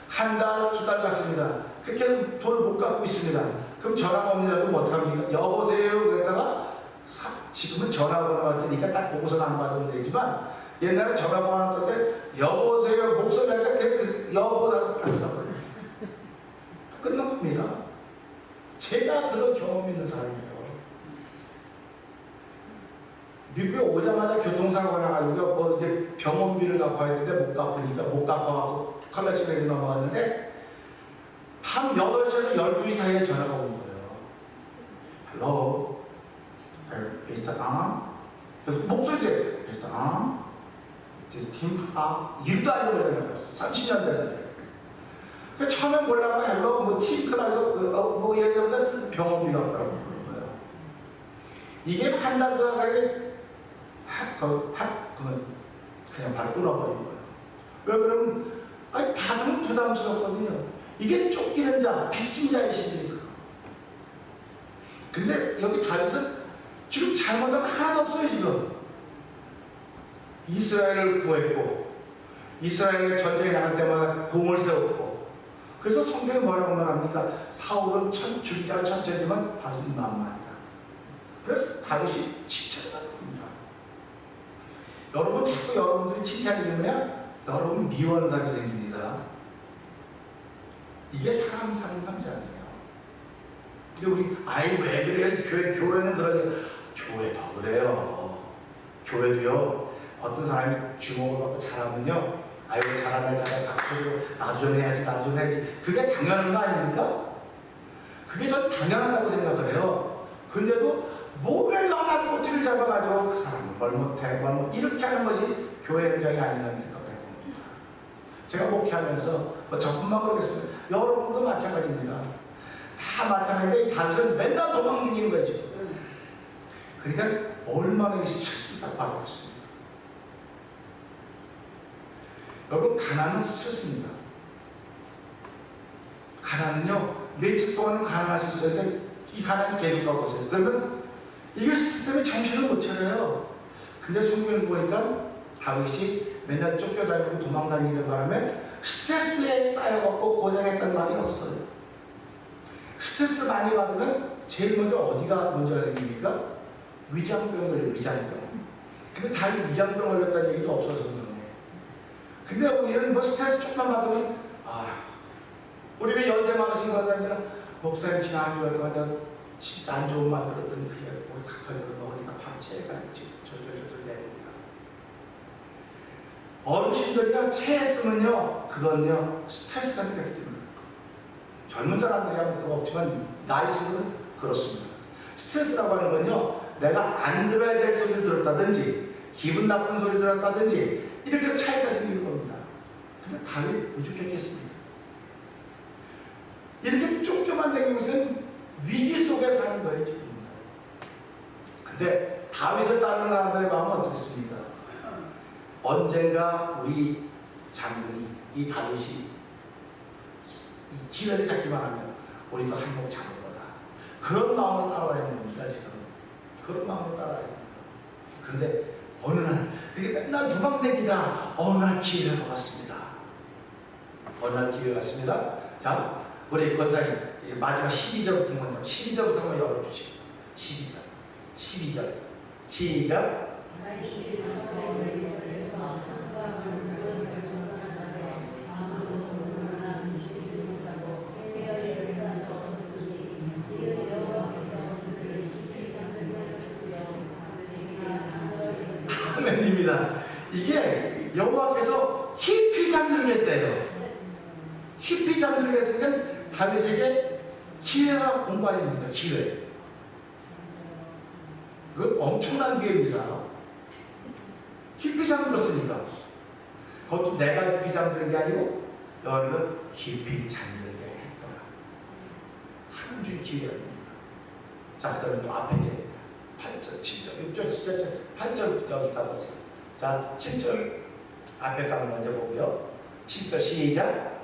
한 달, 2달 갔습니다. 그렇게 돈을 못 갖고 있습니다. 그럼 전화가 없느냐고 어떡합니까? 여보세요? 그랬다가 지금은 전화번호가 뜨니까 딱 보고서는 안 받으면 되지만 옛날에 전화번호 뜰 때 여보세요? 목소리 할 때 여보라고 딱 들어버려요. 끝난 겁니다. 제가 그런 경험이 있는 사람이에요. 미국에 오자마자 교통사고가 나가지고 뭐 이제 병원비를 갚아야 되는데 못 갚으니까 못 갚아가고 컬렉션에 넘어갔는데 밤 8시에서 12시 사이에 전화가 오는 거예요. Hello? Mr. 그래서 목소리 Mr. 그래서 팀카 일도 안 해버렸나 30년 됐는데 그 처음에 몰라가 헬로 뭐 팀크라서 뭐 예를 들어서 병원비 갚으라고 그러는 거예요. 이게 한 달 동안 그러면 그냥 바로 끊어버리는 거예요. 왜 그러면 받으면 부담스럽거든요. 이게 쫓기는 자, 빚진 자의 심리니까. 근데 여기 다윗은 지금 잘못한 거 하나도 없어요, 지금. 이스라엘을 구했고, 이스라엘의 전쟁에 나갈 때마다 공을 세웠고, 그래서 성경에 뭐라고 말합니까? 사울은 죽기가 천천히지만 다윗은 만만이다. 그래서 다윗이 칭찬을 받는 겁니다. 여러분, 자꾸 여러분들이 칭찬을 들으면 여러분 미워하는 사람이 생깁니다. 이게 사람 사는 감정이에요. 근데 우리 왜 그래요? 교회는 그러냐? 교회도 그래요. 교회도요. 어떤 사람이 주목을 받고 잘하면요. 잘하네 박수로 나도 좀 해야지. 그게 당연한 거 아닙니까? 그게 전 당연하다고 생각을 해요. 근데도 뭐라도 하나 꼬투리를 잡아가지고 그 사람은 뭘 못해, 뭘 못, 이렇게 하는 것이 교회 현장이 아니라는 생각을 해봅니다. 제가 목회하면서 뭐 저뿐만 모르겠습니다. 여러분도 마찬가지입니다. 다 마찬가지인데 이 단순히 맨날 도망다니는 거죠. 그러니까 얼마나 이 스트레스를 받고 있습니다. 여러분, 가난은 스트레스입니다. 가난은요, 며칠 동안은 가난할 수 있어요. 이 가난이 계속 가고 있어요. 그러면 이게 스트레스 때문에 정신을 못 차려요. 근데 성경을 보니까 다윗이 맨날 쫓겨다니고 도망다니는 바람에 스트레스에 쌓여갖고 고생했다는 말이 없어요. 스트레스를 많이 받으면 제일 먼저 어디가 문제가 생깁니까? 위장병 걸려요. 위장병. 근데 다윗 위장병 걸렸다는 얘기도 없어서 그러네. 근데 우리는 뭐 스트레스 조금만 받으면 우리 왜 연세 많으신 거니까 목사님 지난 한 주간 동안 진짜 안 좋은 말 들었더니 그게 우리 가까이 먹으니까 밤새가 절절절절 내봅니다. 어르신들이랑 체했으면요, 그건요 스트레스가 생겼기 때문에. 젊은 사람들이 하면 그거 없지만 나이 들면 그렇습니다. 스트레스라고 하는 건요, 내가 안 들어야 될 소리를 들었다든지 기분 나쁜 소리를 들었다든지 이렇게 차이가 생기는 겁니다. 근데 다윗 우죽했겠습니까? 이렇게 쫓겨만 다니는 것은 위기 속에 사는 거예요, 지금. 근데 다윗을 따르는 사람들의 마음은 어떻습니까? 언젠가 우리 장군이, 이 다윗이 이 기회를 잡기만 하면 우리도 한몫 잡을 거다. 그런 마음으로 따라다니는 겁니다, 지금. 그런 마음으로 따라다니는 겁니다. 그런데 어느 날, 그게 맨날 두방대기다. 어느 날 기회가 왔습니다. 어느 날 기회가 왔습니다. 자, 우리 권사님, 이제 마지막 12절부터 한번 12절부터 한번 열어주시고. 12절. 시작. 아멘입니다. 이게 여호와께서 깊이 잠들게 했대요. 깊이 잠들게 했으면 다윗에게 기회가 온 거 아닙니까? 기회. 그건 엄청난 기회입니다. 깊이 잠들었으니까. 그것도 내가 깊이 잠드는 게 아니고 여호와가 깊이 잠들게 했더라. 하나님 주신 기회입니다. 자, 그 다음에 또 앞에 이제 8절, 7절, 6절, 7절, 8절 여기 가보세요. 자, 7절 앞에 가 먼저 보고요. 7절 시작.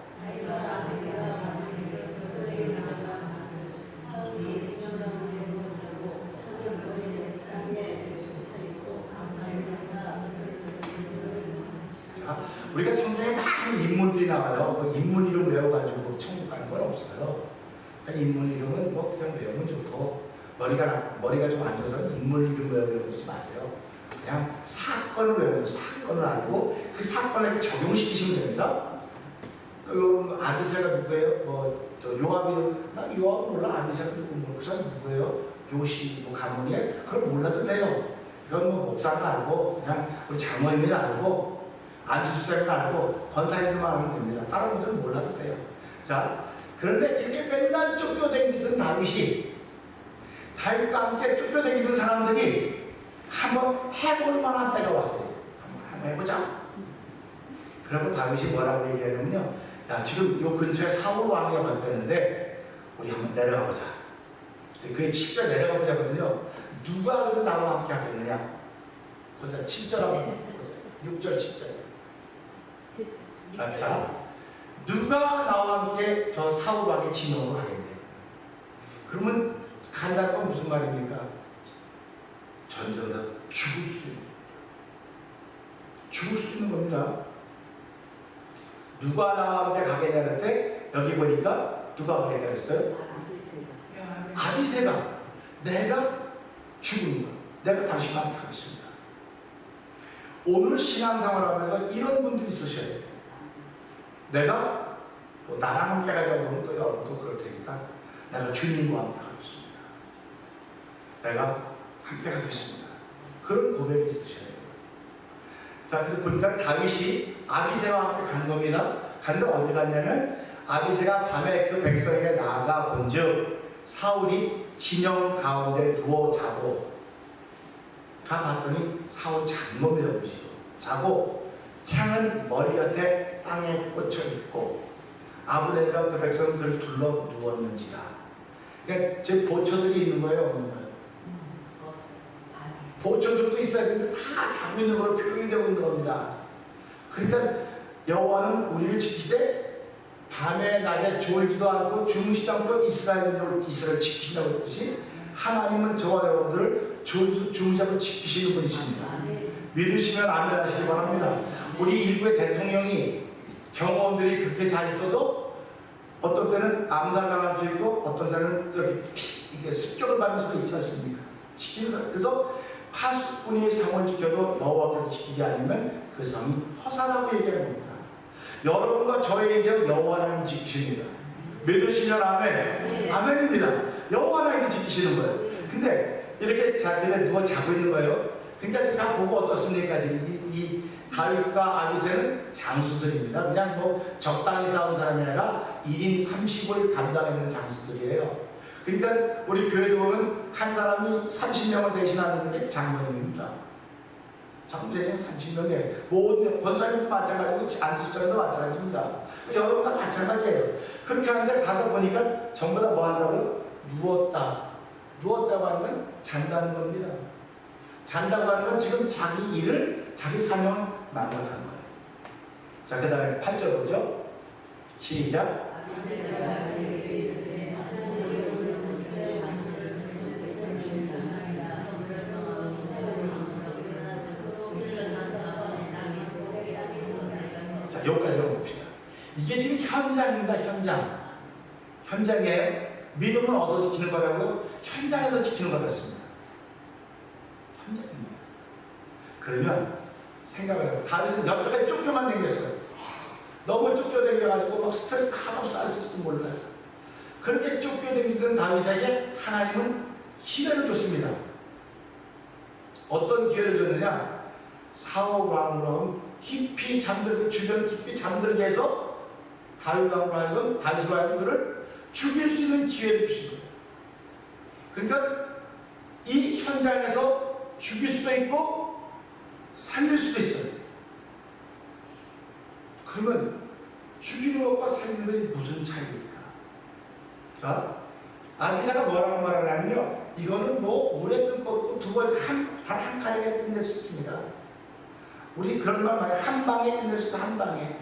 자, 우리가 성경에 많은 인물들이 나와요. 뭐 인물 이름 외워가지고 천국 가는 건 없어요. 그냥 인물 이름은 뭐 그냥 외우면 좋고, 머리가 좀 안 좋아서 인물 이름 외우지 마세요. 그냥 사건을 외우고 사건을 알고 그 사건에게 적용시키시면 됩니다. 아비새가 누구예요? 뭐 요압이, 나 요압 몰라. 아비새가 누구? 그 사람 누구예요? 요시 뭐 가문이에요? 그럼 몰라도 돼요. 이건 뭐 목사가 알고 그냥 우리 장모님이 알고 안수집사님이 알고 권사님들만 알면 됩니다. 다른 분들은 몰라도 돼요. 자, 그런데 이렇게 맨날 쫓겨다니는 다윗이, 다윗과 함께 쫓겨다니는 사람들이 한번 해볼 만한 때가 왔어요. 한번 해보자. 그리고 다윗이 뭐라고 얘기하냐면요, 야, 지금 요 근처에 사울 왕이 왔다는데 우리 한번 내려가 보자. 그게 7절 내려가 보자거든요. 누가 나와 함께 하겠느냐? 그다음 7절 한번 보세요. 6절 7절. 자, 누가 나와 함께 저 사울 왕의 진영으로 하겠냐? 그러면 간다는 건 무슨 말입니까? 전쟁에서 죽을 수 있는 겁니다. 누가 나와 함께 가겠냐는데 여기 보니까 누가 가겠냐 했어요? 아비새가 내가 죽은 거야. 내가 당신과 함께 가겠습니다. 오늘 신앙생활 하면서 이런 분들이 있으셔야 돼요. 내가 또 나랑 함께 가자고 하면 또 여러분도 그럴 테니까 내가 주님과 함께 가겠습니다. 내가 함께 가겠습니다. 그런 고백이 있으셔야 돼요. 자, 그래서 보니까 다윗이 아비새와 함께 간 겁니다. 갔는데 어디 갔냐면 아비새가 밤에 그 백성에게 나아가 본즉 사울이 진영 가운데 누워 자고 가봤더니 사울 장모입니다. 보시고 자고 창은 머리 곁에 땅에 꽂혀 있고 아브넬과 그 백성은 그를 둘러 누웠는지라. 그러니까 제 보초들이 있는 거예요, 없는 거예요? 보초들도 있어야 되는데 다 자고 있는 걸로 표현이 되고 있는 겁니다. 그러니까 여호와는 우리를 지키되 밤에 낮에 졸지도 않고 주무시도 않고 이스라엘을 지키신다고 했듯이 하나님은 저와 여러분들을 주무시지 않고 지키시는 분이십니다. 믿으시면 아멘 하시기 바랍니다. 우리 일부의 대통령이 경호원들이 그렇게 잘 있어도 어떤 때는 암살당할 수 있고 어떤 사람은 이렇게 습격을 받을 수도 있지 않습니까? 지키는 사람. 그래서 파수꾼이 성을 지켜도 여호와를 지키지 않으면 그 성이 허사라고 얘기하는 겁니다. 여러분과 저의 인생은 여호와 하나님 지키십니다. 믿으시면 아멘. 아멘입니다. 여호와 하나님이 지키시는 거예요. 근데 이렇게 그냥 누워 자고 있는 거예요. 그러니까 제가 보고 어떻습니까? 지금 이 다윗과 아비새는 장수들입니다. 그냥 뭐 적당히 싸운 사람이 아니라 1인 30을 감당하는 장수들이에요. 그러니까 우리 교회도 보면 한 사람이 30명을 대신하는 게 장로님입니다. 장로 대신 30명이에요. 모든 권사님도 마찬가지고 안수장도 마찬가지입니다. 여러분 다 마찬가지예요. 그렇게 하는데 가서 보니까 전부 다 뭐 한다고요? 누웠다고 하면 잔다는 겁니다. 잔다고 하는 건 지금 자기 일을, 자기 사명을 망각한 거예요. 자, 그 다음에 8절 보죠. 시작. 자, 여기까지 봅시다. 이게 지금 현장입니다. 현장에 믿음은 어디서 지키는 거라고요? 현장에서 지키는 것 같습니다. 현장입니다. 그러면 생각을 해요. 다윗은 옆쪽에 쫓겨만 댕겼어요. 너무 쫓겨댕겨가지고 막 스트레스 하나도 쌓였을지도 몰라요. 그렇게 쫓겨댕기던 다윗에게 하나님은 기회를 줬습니다. 어떤 기회를 줬느냐? 사울 왕으로 깊이 잠들게, 주변 깊이 잠들게 해서 다윗 왕으로 하여금, 다윗으로 하여금 그를 죽일 수 있는 기회를 주신 거예요. 그러니까 이 현장에서 죽일 수도 있고 살릴 수도 있어요. 그러면 죽이는 것과 살리는 것이 무슨 차이입니까? 자, 아기사가 뭐라고 말하냐면요, 이거는 뭐 오래 끊고 두 번 단 한 칸에 끝낼 수 있습니다. 우리 그런 말 많이 한 방에 끝낼 수 있다. 한 방에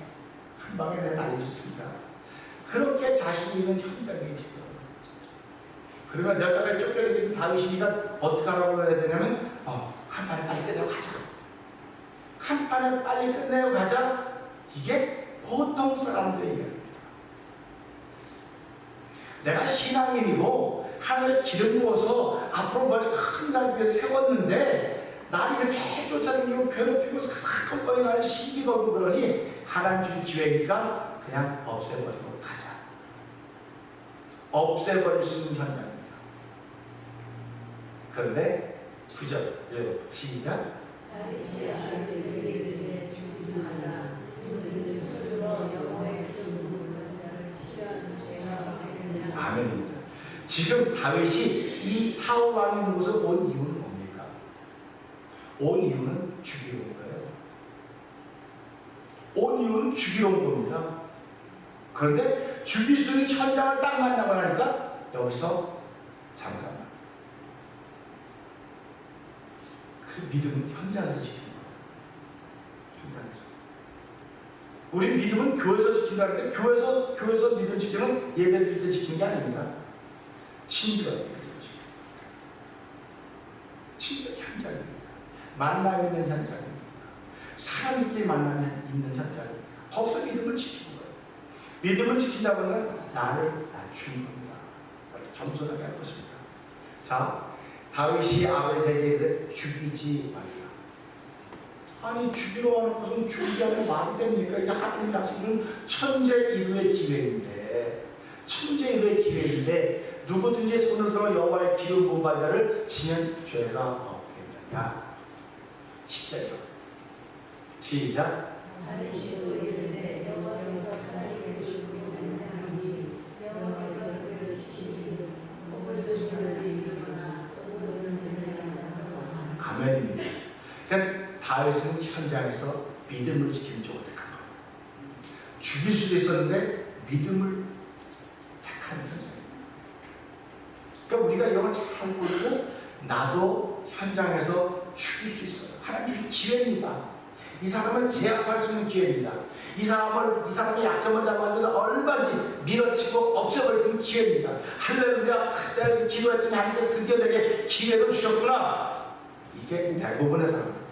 내가 날릴 수 있습니다. 그렇게 자신이 있는 현장에 지금. 그러면 여자가 쫓겨내는 다윗이니까 어떻게 하라고 해야 되냐면 한 판에 빨리 끝내고 가자. 한 판에 빨리 끝내고 가자. 이게 보통 사람들의 이야기입니다. 내가 신앙인이고 하늘에 기름 부어서 앞으로 먼저 큰 날 위해 세웠는데 나를 이렇게 쫓아다니고 괴롭히고 사사건건이 나를 시비 걸고 그러니 하나님 준 기회니까 그냥 없애버리고 가자. 없애버릴 수 있는 현장입니다. 그런데 9절 시작. 아멘입니다. 지금 다윗이 이 사울 왕이 있는 곳에 온 이유는 뭡니까? 온 이유는 죽이러 온 거예요. 온 이유는 죽이러 온 겁니다. 그런데 죽일 수 있는 현장을 딱 만나고 나니까 여기서 잠깐만. 그래서 믿음은 현장에서 지키는 거예요. 현장에서. 우리 믿음은 교회에서 지킨다는데 교회에서 믿음 지키는 예배 드릴 때 지키는 게 아닙니다. 친구가 친구 현장입니다. 만나 있는 현장입니다. 사람들끼리 만나면 있는 현장입니다. 거기서 믿음을 지키는 거예요. 믿음을 지킨다고 하면 나를 낮추는 겁니다. 나를 겸손하게 할 것입니다. 자, 다윗이 아벨에게 죽이지 말라. 아니 죽이러 하는 것은 죽이지 않으면 말이 됩니까? 이게 하나님 당신은 천재 인류의 기회인데 누구든지 손을 들어 여호와의 기름 부은 자를 치면 죄가 없겠느냐. 10절 시작. 다윗은 현장에서 믿음을 지키는 쪽을 택한 거예요. 죽일 수도 있었는데 믿음을 택한 현장이에요. 그러니까 우리가 이런 걸 잘 보고 나도 현장에서 죽일 수 있어요. 하나님 주신 기회입니다. 이 사람을 제압할 수 있는 기회입니다. 이 사람의 약점을 잡아주는 얼마든지 밀어치고 없애버릴 수 있는 기회입니다. 할렐루야. 내가 기도했더니 하나님 드디어 내게 기회를 주셨구나. 이게 대부분의 사람입니다.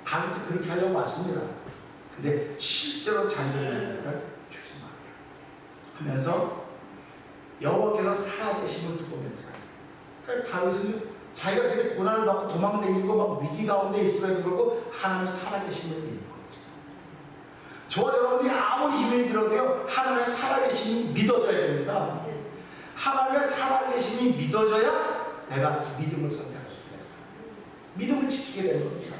다윗도 그렇게 하려고 왔습니다. 근데 실제로 잔존하니까 죽지 말아요 하면서 여호와께서 살아계심을 두고 면서, 그러니까 다윗은 자기가 되게 고난을 받고 도망다니고 막 위기 가운데 있음에도 불구하고 하나님의 살아계심을 믿는 거죠. 저와 여러분이 아무리 힘이 들어도요, 하나님의 살아계심이 믿어져야 됩니다. 하나님의 살아계심이 믿어져야 내가 믿음을 선택할 수 있어요. 믿음을 지키게 되는 겁니다.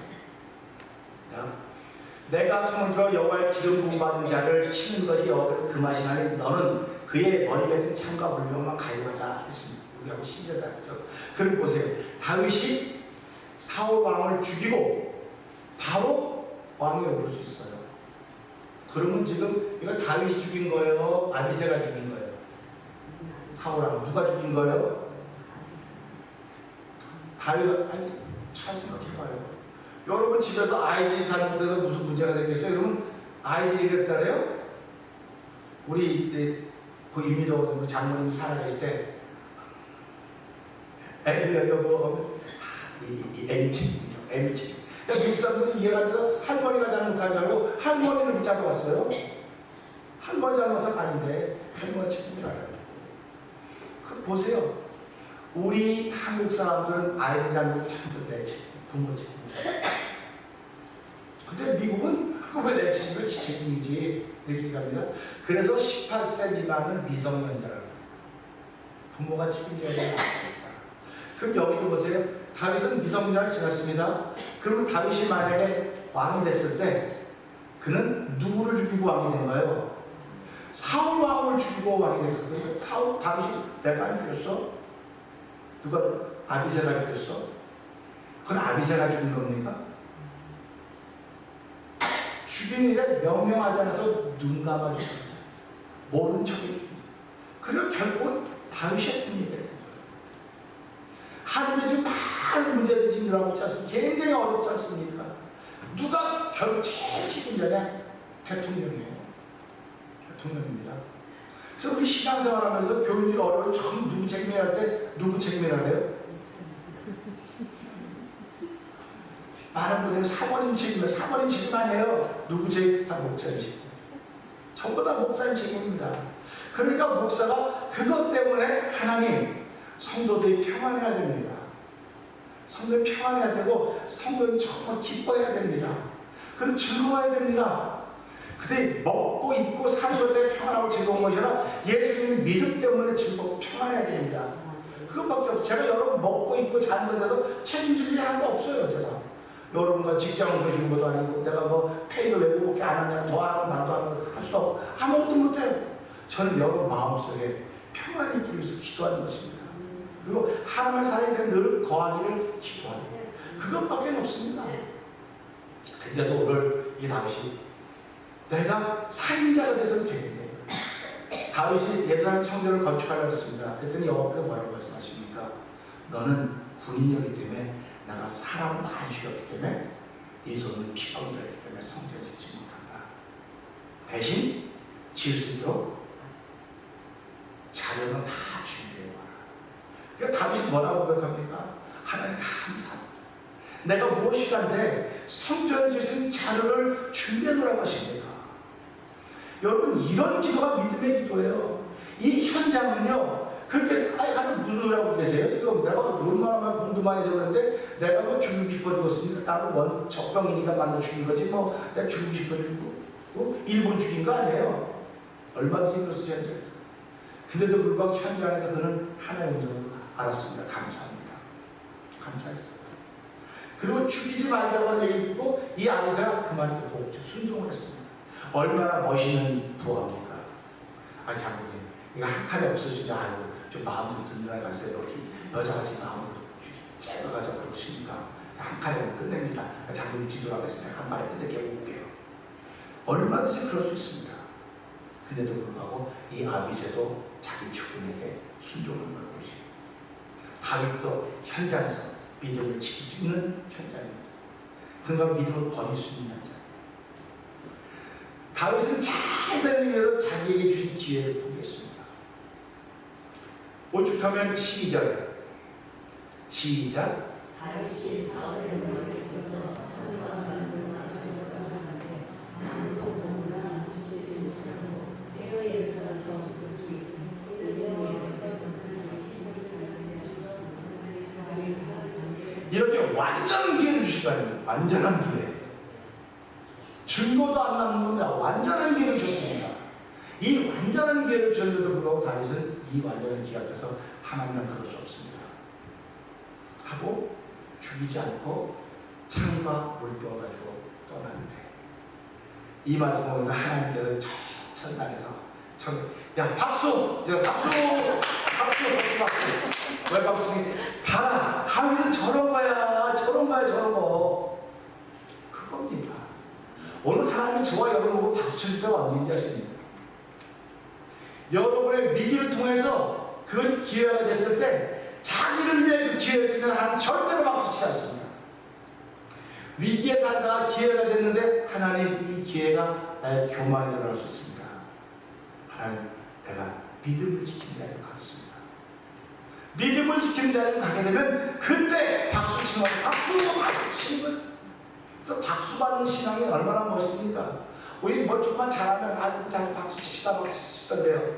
내가 손을 들어 여호와의 기름 부음 받은 자를 치는 것이 여호와께서 금하시나니 너는 그의 머리에 든 창과 물병만 가져가자 했습니다. 우리하고 신뢰다죠. 그럼 보세요. 다윗이 사울 왕을 죽이고 바로 왕위에 오를 수 있어요. 그러면 지금 이거 다윗이 죽인 거예요? 아비새가 죽인 거예요? 사울 왕 누가 죽인 거예요? 다윗. 아니 잘 생각해봐요. 여러분 집에서 아이들이 잘못해서 무슨 문제가 생겼어요? 그러면 아이들이 그랬다래요? 우리 이때 그 이미도 장모님이 살아계실 때 애들 여보 이 애미책이죠. 애미책. 그러니까 미국 사람들이 이해가 안 돼서 할머니가 잘못한 줄 알고 할머니를 붙잡고 갔어요. 할머니 잘못한 거 아닌데 할머니 책임을 알아요. 그 보세요. 우리 한국 사람들은 아이들 잘못 참도 내 책임, 부모 책임이에요. 근데 미국은 그거 왜 내 책임을 지 책임이지 이렇게 얘기합니다. 그래서 18세 미만은 미성년자라고 부모가 책임져야 됩니다. 그럼 여기도 보세요. 다윗은 미성년을 지났습니다. 그러면 다윗이 만약에 왕이 됐을 때 그는 누구를 죽이고 왕이 된가요? 사울 왕을 죽이고 왕이 됐어요. 다윗이 내가 안 죽였어? 누가 아비새가 죽였어? 그건 아비새가 죽인 겁니까? 죽인 일에 명령하지 않아서 눈 감아 죽였죠. 모른 척이 죽입니다. 그리고 결국은 다윗이 뿐이게 된 거예요. 하루에 지금 많은 문제들이 지금 일어나고 있지 않습니까? 굉장히 어렵지 않습니까? 누가 결국 제일 책임자냐? 대통령이에요. 대통령입니다. 그래서 우리 신앙생활 하면서 교인들이 어려울 처음 누구 책임이라 할 때 누구 책임이라 해요? 많은 분들은 사모님 책임이에요. 사모님 책임 아니에요. 누구 책임? 다 목사님 책임. 전부 다 목사님 책임입니다. 그러니까 목사가 그것 때문에 하나님 성도들이 평안해야 됩니다. 성도들이 평안해야 되고 성도들이 정말 기뻐해야 됩니다. 그럼 즐거워야 됩니다. 그때 먹고 입고 사는 것에 평안하고 즐거운 것이 아니라 예수님 믿음 때문에 즐겁고 평안해야 됩니다. 그것밖에 없어요. 제가 여러분 먹고 입고 자는 것에 대해서 책임질 일이 하나도 없어요. 제가 여러분과 직장을 보시는 것도 아니고 내가 뭐 페이를 왜 그렇게 안 하냐 더 하고 나도 하고 할 수 없고 아무것도 못해요. 저는 여러분 마음속에 평안이 있기 위해서 기도하는 것입니다. 그리고 하나님의 사랑에 늘 거하기를 기도하는 그것밖에 없습니다. 근데도 오늘 이 다윗이 내가 살인자가 돼서는 되겠네요. 다윗이 예루살렘 성전을 건축하려고 했습니다. 그랬더니 여호와께서 뭐라고 말씀하십니까? 너는 군인이기 때문에 내가 사람을 많이 죽였기 때문에 네 손은 피가 흘렀기 때문에 성전을 짓지 못한다. 대신 지을 수 있도록 자료는 다 준비해와라. 그러니까 다윗이 뭐라고 고백합니까? 하나님 감사합니다. 내가 무엇이 한데 성전을 짓는 자료를 준비해놓으라고 하십니다. 여러분 이런 기도가 믿음의 기도예요. 이 현장은요. 그렇게 하나님 무슨 소리 하고 계세요? 지금 내가 얼마나 공도 많이 적었는데 내가 뭐 죽이고 싶어 죽었습니다. 나도 적병이니까 만나 죽인 거지 뭐 내가 죽이고 싶어 죽고 일본 죽인 거 아니에요. 얼마든지 그럴 수 현장에서. 근데도 불구하고 현장에서 그는 하나님의 은혜를 알았습니다. 감사합니다. 감사했어요. 그리고 죽이지 말자고 하는 얘기 듣고 이 아비새가 그 말에 복주 순종을 했습니다. 얼마나 멋있는 부하입니까? 아 장군님 이거 한 칸이 없으시죠? 아이고 좀 마음도 든든하게 가세요. 여기 여자같이 마음을 째려가자 그러십니까? 한 칸에 끝냅니다. 장군님 뒤돌아가 있을 때 한 마리 끝내게 올게요. 얼마든지 그럴 수 있습니다. 근데도 불구하고 이 아비새도 자기 주군에게 순종하는 걸 보시고, 다윗도 현장에서 믿음을 지킬 수 있는 현장입니다. 그러니까 믿음을 버릴 수 있는 현장. 다윗은 잘 되기 위해서 자기에게 주신 기회를 포기했습니다. 오죽하면 12절 시작. 다윗이 사울의 머리에 서 천사가 가져가는데 나는 공공을 지키지 못하고 에어에 살아서 죽을 수 있으니 이는 예배에서 그를 이렇게 완전한 기회를 주신 거 아닙니까? 완전한 기회. 증거도 안 남는 겁니다. 완전한 기회를 주셨습니다. 이 완전한 기회를 주셨는데도 불구하고 다윗은 이 완전한 기회 앞에서 하나님은 그럴 수 없습니다 하고 죽이지 않고 창과 물병을 가지고 떠나는데, 이 말씀을 보면서 하나님께서 저 천상에서 야 박수! 야 박수! 박수! 왜 박수? 봐라! 다윗은 저런 거야 저런 거 그겁니다. 오늘 하나님이 저와 여러분 보고 박수 칠 때가 언제인지 아십니까? 여러분의 위기를 통해서 그 기회가 됐을 때 자기를 위해 그 기회를 쓰면 하나님 절대로 박수 치지 않습니다. 위기에 살다가 기회가 됐는데 하나님 이 기회가 나의 교만에 들어갈 수 있습니다. 하나님 내가 믿음을 지키는 자리로 가겠습니다. 믿음을 지키는 자리로 가게 되면 그때 박수 치는 거예요. 박수 치는 거예요. 그래서 박수 받는 신앙이 얼마나 멋있습니까? 우리 뭐 조금만 잘하면 박수 칩시다 그래요.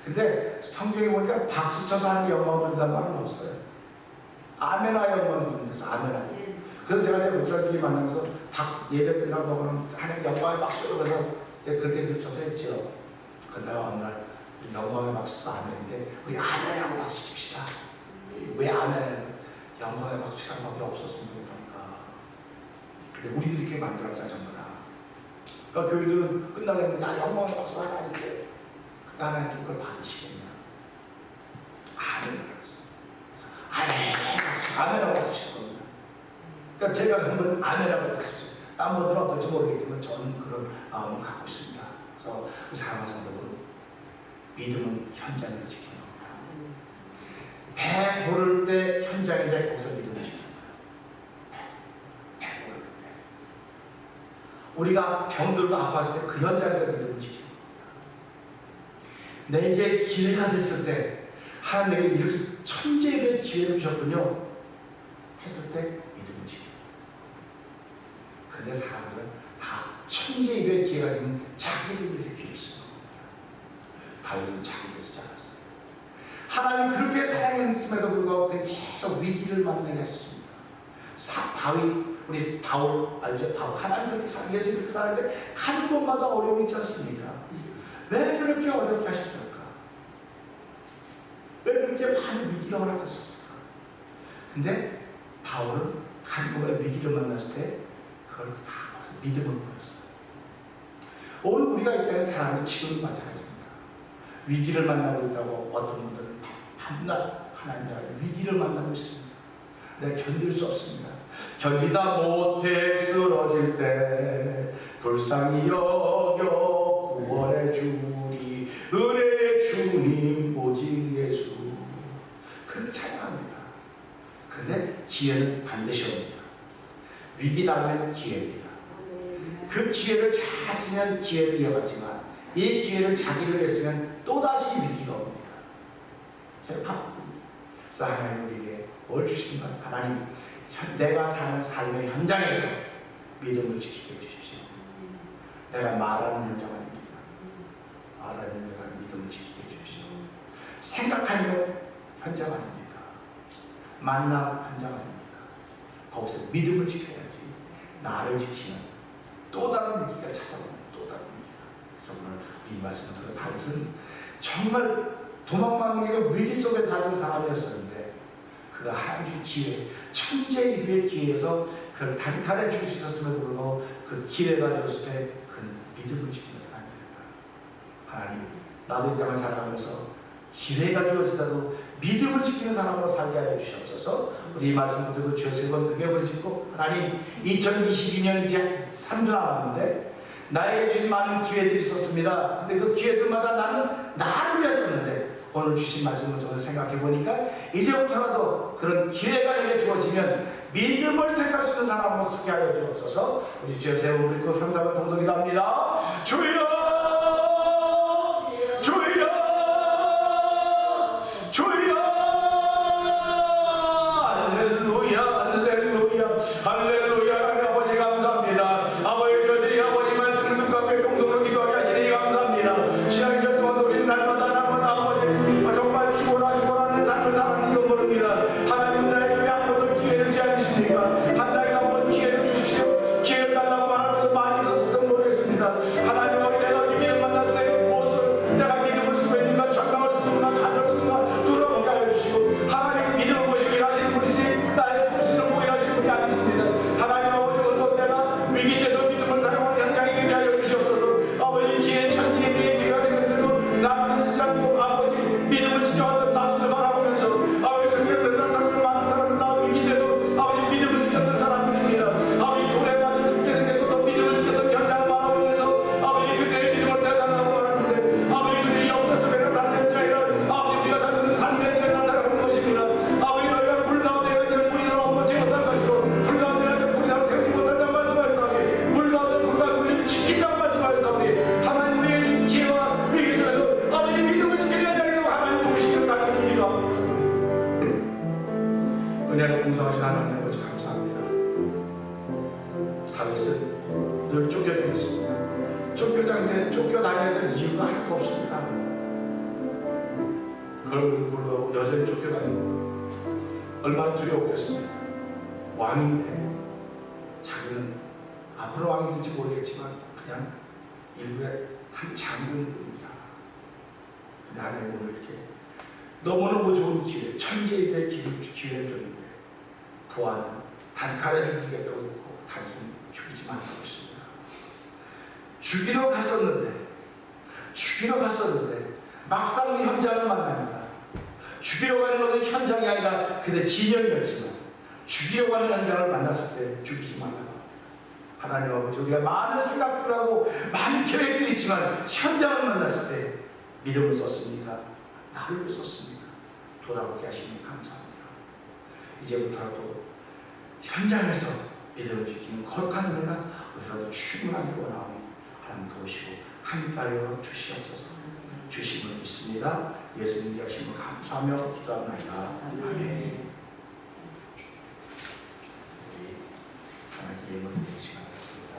근데 성경에 보니까 박수 쳐서 하는 영광을 받는다는 말은 없어요. 아멘하 영광을 받는다서 아멘하. 그래서 제가 이제 목사님들이 만나면서 예배 끝나고 그러면 하나님 영광의 박수로 그래서 그렇게 저도 했죠. 그러다가 어느 날 영광의 박수도 아멘인데 우리 아멘하고 박수 칩시다. 왜 아멘해서 영광의 박수 치는 법이 없었습니다. 그러니까 우리들이 이렇게 만들었잖아 전부 다. 그러니까 교회들은 끝나면 야 영광의 박수 하나님께 하나님께 그걸 받으시겠냐. 아멘을 했어. 아멘하고 박수 칠 겁니다. 그러니까 제가 그러면 아멘하고 박수 쳐. 딴 분들은 어떨지 모르겠지만 저는 그런 마음을 갖고 있습니다. 그래서 우리 사랑하는 성도분, 믿음은 현장에서 지키는 겁니다. 배 고를 때 현장인데 거기서 믿음을 지키는 거예요. 배 고를 때. 우리가 병들고 아팠을 때 그 현장에서 믿음을 지키는 겁니다. 내게 기회가 됐을 때 하나님에게 이렇게 천재의 기회를 주셨군요 했을 때 믿음을 지키는 거예요. 근데 사람들은 다 천재의 기회가 생기면 자기를 위해서 기회를 쓰는 겁니다. 다윗은 자기를 쓰지 않았어요. 하나님 그렇게 사랑했음에도 불구하고 그는 계속 위기를 만나게 하셨습니다. 다윗, 우리 바울 알죠? 바울 하나님 그렇게 사랑해서 그렇게 살았는데 간 곳마다 어려움이 있지 않습니까? 왜 그렇게 어렵게 하셨을까? 왜 그렇게 많은 위기가 허락했을까? 근데 바울은 간 곳마다 위기를 만났을 때 그걸 다 믿음을 보였어요. 오늘 우리가 있다는 사람은 지금 마찬가지입니다. 위기를 만나고 있다고 어떤 분들은 밤낮 하나님 나라의 위기를 만나고 있습니다. 내가 견딜 수 없습니다. 견디다 못해 쓰러질 때 불쌍히 여겨 구원해 주리 은혜의 주님 오직 예수. 그렇게 찬양합니다. 그런데 기회는 반드시 옵니다. 위기 다음엔 기회입니다. 그 기회를 잘 쓰면 기회를 이어가지만 이 기회를 자기를 했으면 또다시 위기가 옵니다. 제가 바쁩니다. 그래서 하나님 우리에게 뭘 주신가? 하나님 내가 사는 삶의 현장에서 믿음을 지키게 해주십시오. 내가 말하는 현장 아닙니다. 말하는 현장 믿음을 지키게 해주십시오. 생각하는 것 현장 아닙니까? 만남 현장 아닙니까? 거기서 믿음을 지켜야지. 나를 지키는 또 다른 위기가 찾아오는 또 다른 위기가. 그래서 오늘 이 말씀을 들어 다윗은 정말 도망만 게 위기 속에 사는 사람이었었는데 그가 하나님의 기회, 천재의 일의 기회에서 그를 단칼에 줄 수 있었음에도 불구하고 그 기회가 되었을 때 그는 믿음을 지키는 사람입니다. 하나님, 나도 이 땅을 살아가면서 기회가 주어지더라도 믿음을 지키는 사람으로 살게 하여 주시옵소서. 우리 이 말씀 듣고 주의 세 번 기업을 짓고 하나님 2022년 이제 3주 남았는데 나에게 주신 많은 기회들이 있었습니다. 근데 그 기회들마다 나는 나를 위해서였는데 오늘 주신 말씀을 통해 생각해 보니까 이제부터라도 그런 기회가 내게 주어지면 믿음을 택할 수 있는 사람으로 쓰게 하여 주옵소서. 우리 주의 세 번 믿고 3, 4번 동성기도 합니다. 주여 주여 주여 할렐루야 할렐루야 할렐루야. 하나님 아버지 감사합니다. 아버지 저희들이 아버지 말씀을 듣고 함께 동성으로 기도하게 하시니 감사합니다. 지난 1년 동안 우리는 날마다 아버지 정말 죽어라 하는 삶을 살았는지도 모릅니다. 하나님 나에게 왜 아무도 기회를 주지 않으십니까? 한 달에 한 번 기회를 주십시오. 기회를 달라고 하는 많이 있었을지도 모르겠습니다. 하나님 아버지 내가 위기를 만났을 때 무엇을 내가 믿음을 쓰고 있는가 절망을 쓰고 있는가 좌절을 쓰고 있는가 돌아보게 하여 주시고 하나님 믿음을 보시고 일하시는 분이시 나의 꿈씨는 뭐 일하시는 분이 아니십니다. 하나님 아버지 오늘 내가 위기 때도 믿음을 사용하는 현장이 되게 하여 주시옵소서. 아버지 기회 천지에 대해 기회가 되면서도 나를 쓰지 않고 아버지 믿음을 지켜왔던 나를 바라보면서 아버지 성경들 나타나는 많은 사람들 나 위기 때도 아버지 믿음을 지켰던 사람들입니다. 아버지 돌에 맞아 죽게 생겨서도 믿음을 지켰던 현장을 바라보면서 아버지 그때의 믿음을 내달라고 말하는데 아버지 그들의 역사 속에 나타나는 현장이라 아버지 우리가 사는 삶의 현장에 나타나는 것입니다. 아버지 너희가 불 가운데 여지는 뿌리를 엎어지 못할 것이고 불 가운데 여지는 뿌리를 태우지 못한다는 말씀하시사오니 물 가운데 불 가운데 우리를 지킨다는 말씀하시사오니 하나님 우리의 기회와 위기 속에서 아버지 믿음을 지키는 현장이라고 하나님 도우시기를 간절히 기도합니다. 은혜를 공성하신 하나님 아버지 감사합니다. 다윗은 늘 쫓겨다녔습니다. 쫓겨다녀야 될 이유가 하나도 없습니다. 그런 불구하고 여전히 쫓겨다니고 얼마나 두려웠겠습니까? 왕인데 자기는 앞으로 왕이 될지 모르겠지만 그냥 일부의 한 장군입니다. 근데 하나님 오늘 이렇게 너무너무 좋은 기회, 천재의 기회를 줬는데 부하는 단칼에 죽이겠다고 했고 다윗은 죽이지 말라고 했습니다. 죽이러 갔었는데 막상 현장을 만납니다. 죽이러 가는 것은 현장이 아니라 그의 진영이었지만 죽이러 가는 현장을 만났을 때 죽이지 말라고. 하나님 아버지 우리가 많은 생각들을 하고 많은 계획들이 있지만 현장을 만났을 때 믿음을 썼습니까? 나를 왜 썼습니까? 돌아보게 하시니 감사합니다. 이제부터라도 현장에서 믿음을 지키는 거룩한 은혜가 우리가 충분하게 원하오니 하나님 도우시고 함께하여 주시옵소서. 주심을 믿습니다. 예수님 하심을 감사하며 기도합니다. 아멘. 하나님께 예물 드리는 시간 같습니다.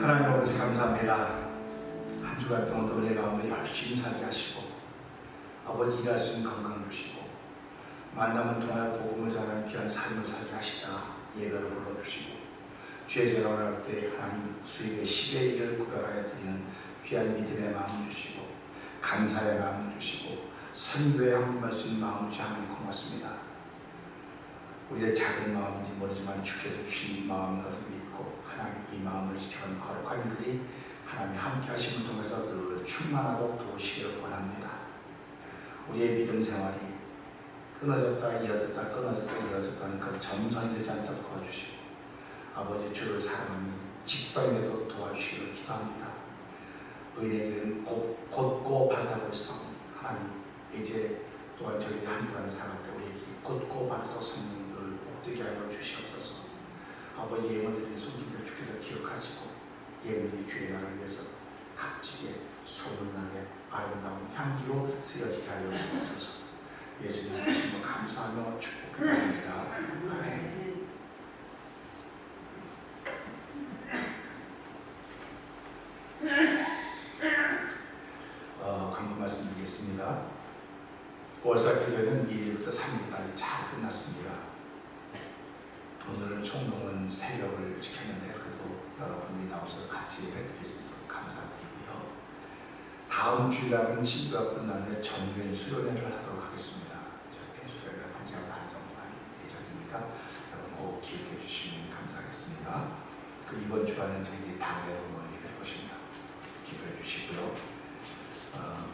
하나님 아버지 감사합니다. 한 주간 동안 은혜 가운데 열심히 살게 하시고 아버지 일할 수 있는 건강 주시고 만남을 통하여 복음을 전하는 귀한 삶을 살게 하시다 예배로 불러주시고 주의 제라를 할 때 하나님 수입의 10의 1을 구별하여 드리는 귀한 믿음의 마음을 주시고 감사의 마음을 주시고 선교에 헌금할 수 있는 마음을 주시 하나님 고맙습니다. 우리의 작은 마음인지 모르지만 주께서 주신 마음인 것을 믿고 하나님 이 마음을 지켜가는 거룩한 일들이 하나님이 함께 하심을 통해서 늘 충만하도록 도우시기를 원합니다. 우리의 믿음 생활이 끊어졌다 이어졌다 끊어졌다 이어졌다는 그 점선이 되지 않도록 도와주시고 아버지 주를 사랑하니 직성에도 도와주시기를 기도합니다. 의뢰들은 곧고 바라고 있어 하나님 이제 또한 저희들이 한 주간 살아갈 때 우리에게 곧고 바르서 성령을 복되게 하여 주시옵소서. 아버지 예물드린 손님들 주께서 기억하시고 예물이 주의 나라를 위해서 값지게 소문나게 아름다운 향기로 쓰여지게 하여 주옵소서. 예수님 이름으로 감사하며 축복합니다. 아멘. 광고 말씀드리겠습니다. 월사교회는 1일부터 3일까지 잘 끝났습니다. 오늘은 총동원 새벽을 지켰는데 그래도 여러분이 나오셔서 같이 예배드릴 수 있어서 감사드리고요. 다음 주일날은 신부가 끝난 후에 정규인 수련회를 하도록 하겠습니다. 정규인 수련회를 한 시간 반 정도 할 예정이니까 여러분 꼭 기억해 주시면 감사하겠습니다. 그 이번 주간은 저희 당회로 모이게 될 것입니다. 기도해 주시고요.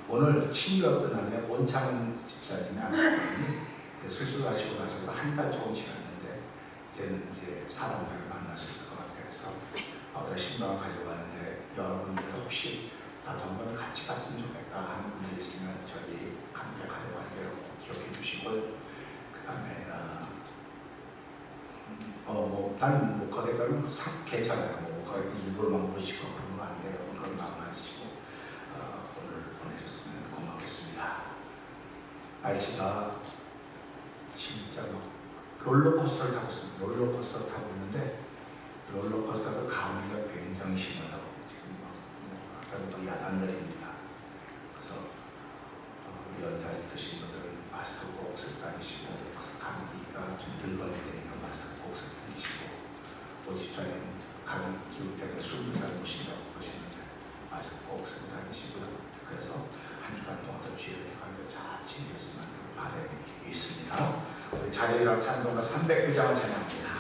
오늘 친구가 끝난 후에 원창은 집사님이 아버님이 수술하시고 나셔서 한 달 조금 지났는데 이제는 이제 사람들을 만날 수 있을 것 같아요. 그래서 우리가 신방을 가려고 하는데 여러분들 혹시 나도 한번 같이 갔으면 좋겠다 하는 분들이 있으면 저희 함께 가려고 하는데 기억해 주시고요. 그 다음에 난 못 가겠다면 괜찮아요. 뭐 거기 일부러만 모시고 그런 거 아니에요. 그런 마음 가지시고 오늘 보내셨으면 고맙겠습니다. 날씨가 진짜 막 롤러코스터를 타고 있습니다. 롤러코스터 타고 있는데 롤러코스터도 감기가 굉장히 심하다고 지금 아까는 또 야단들입니다. 그래서 우리 연사직 드신 분들은 마스크 꼭 쓰고 다니시고 감기가 좀 들걸리니까 마스크 꼭 쓰고 다니시고 오십자님 감기 기울 때는 숨을 잘 못 쉰다고 그러시는데 마스크 꼭 쓰고 다니시고요. 그래서 한 주간 동안 주일에 관련 잘 지내셨으면 하는 바람이 있습니다. 우리 자리랑 찬송가 309장을 찬양합니다.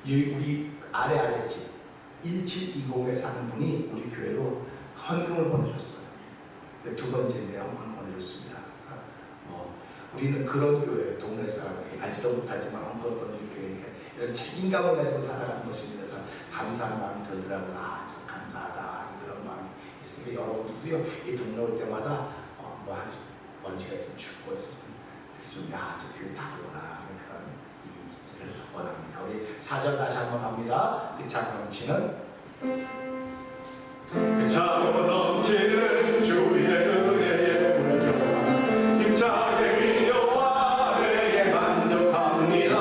우리 아래집 1720에 사는 분이 우리 교회로 헌금을 보내줬어요. 두 번째 내용을 보내줬습니다. 우리는 그런 교회, 동네 사람들이 알지도 못하지만 언급을 보내준 교회니까 이런 책임감을 가지고 살아가는 것입니다. 그래서 감사한 마음이 들더라고요. 참 감사하다 그런 마음이 있으니까 여러분들도요 이 동네 올 때마다 먼지가 있으면 춥고 좀 저 교회 다르구나 하는 그런 일이 있기를 원합니다. 우리 4절 다시 한번 합니다. 그 참 넘치는 참 넘치는 주의 은혜의 물결 힘차게 밀려와 내게 만족합니다.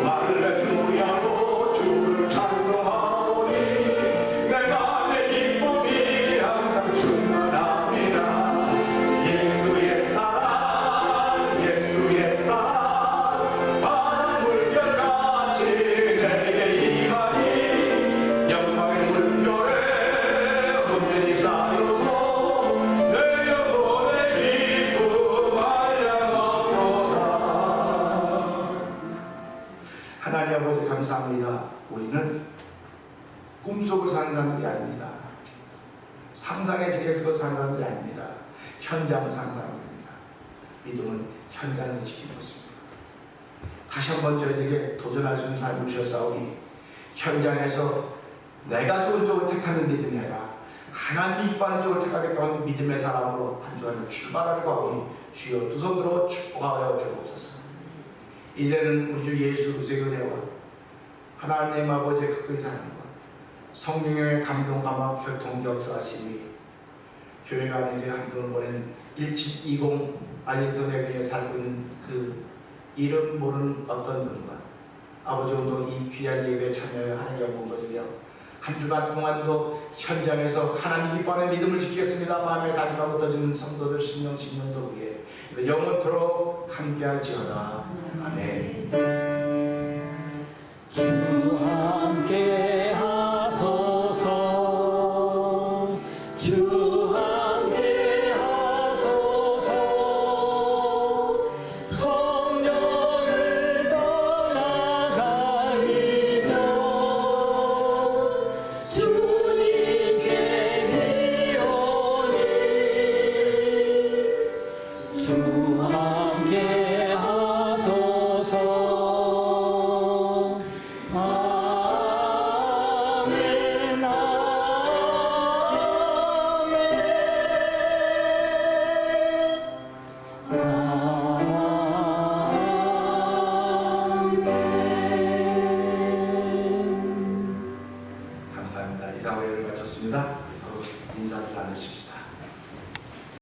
할렐루야로 주를 찬송하오니 내 맘의 기쁨이 항상 충만합니다. 예수의 사랑 예수의 사랑 바람 물결같이 내게 임하니 영광의 물결에 온전히 쌓여서 내 영혼의 기쁨 한량없도다. 하나님 아버지 감사합니다. 우리는 꿈속을 사는 사람들이 아닙니다. 상상의 세계에서 사는 사람들이 아닙니다. 현장을 사는 사람들입니다. 믿음은 현장을 지키는 것입니다. 다시 한번 저희에게 도전할 수 있는 삶을 주셨사오니 현장에서 내가 좋은 쪽을 택하는 믿음이 아니라 하나님이 기뻐하는 쪽을 택하겠다는 믿음의 사람으로 한 주간을 출발하려고 하오니 주여 두 손으로 축복하여 주옵소서. 이제는 우리 주 예수 그리스도의 은혜와 하나님 아버지의 크큰 사랑과 성령의 감동 감화 교통 역사하심이 교회가 아니라 한국을 보낸 1720 알링턴 에비뉴에 살고 있는 그 이름 모르는 어떤 분과 아버지 오늘도 이 귀한 예배에 참여하여 하나님의 영광 돌리며 한 주간 동안도 현장에서 하나님 기뻐하는 믿음을 지키겠습니다. 마음에 다짐하고 떠지는 성도들 신령도 위해 영원토록 함께할지어다. 아멘. 주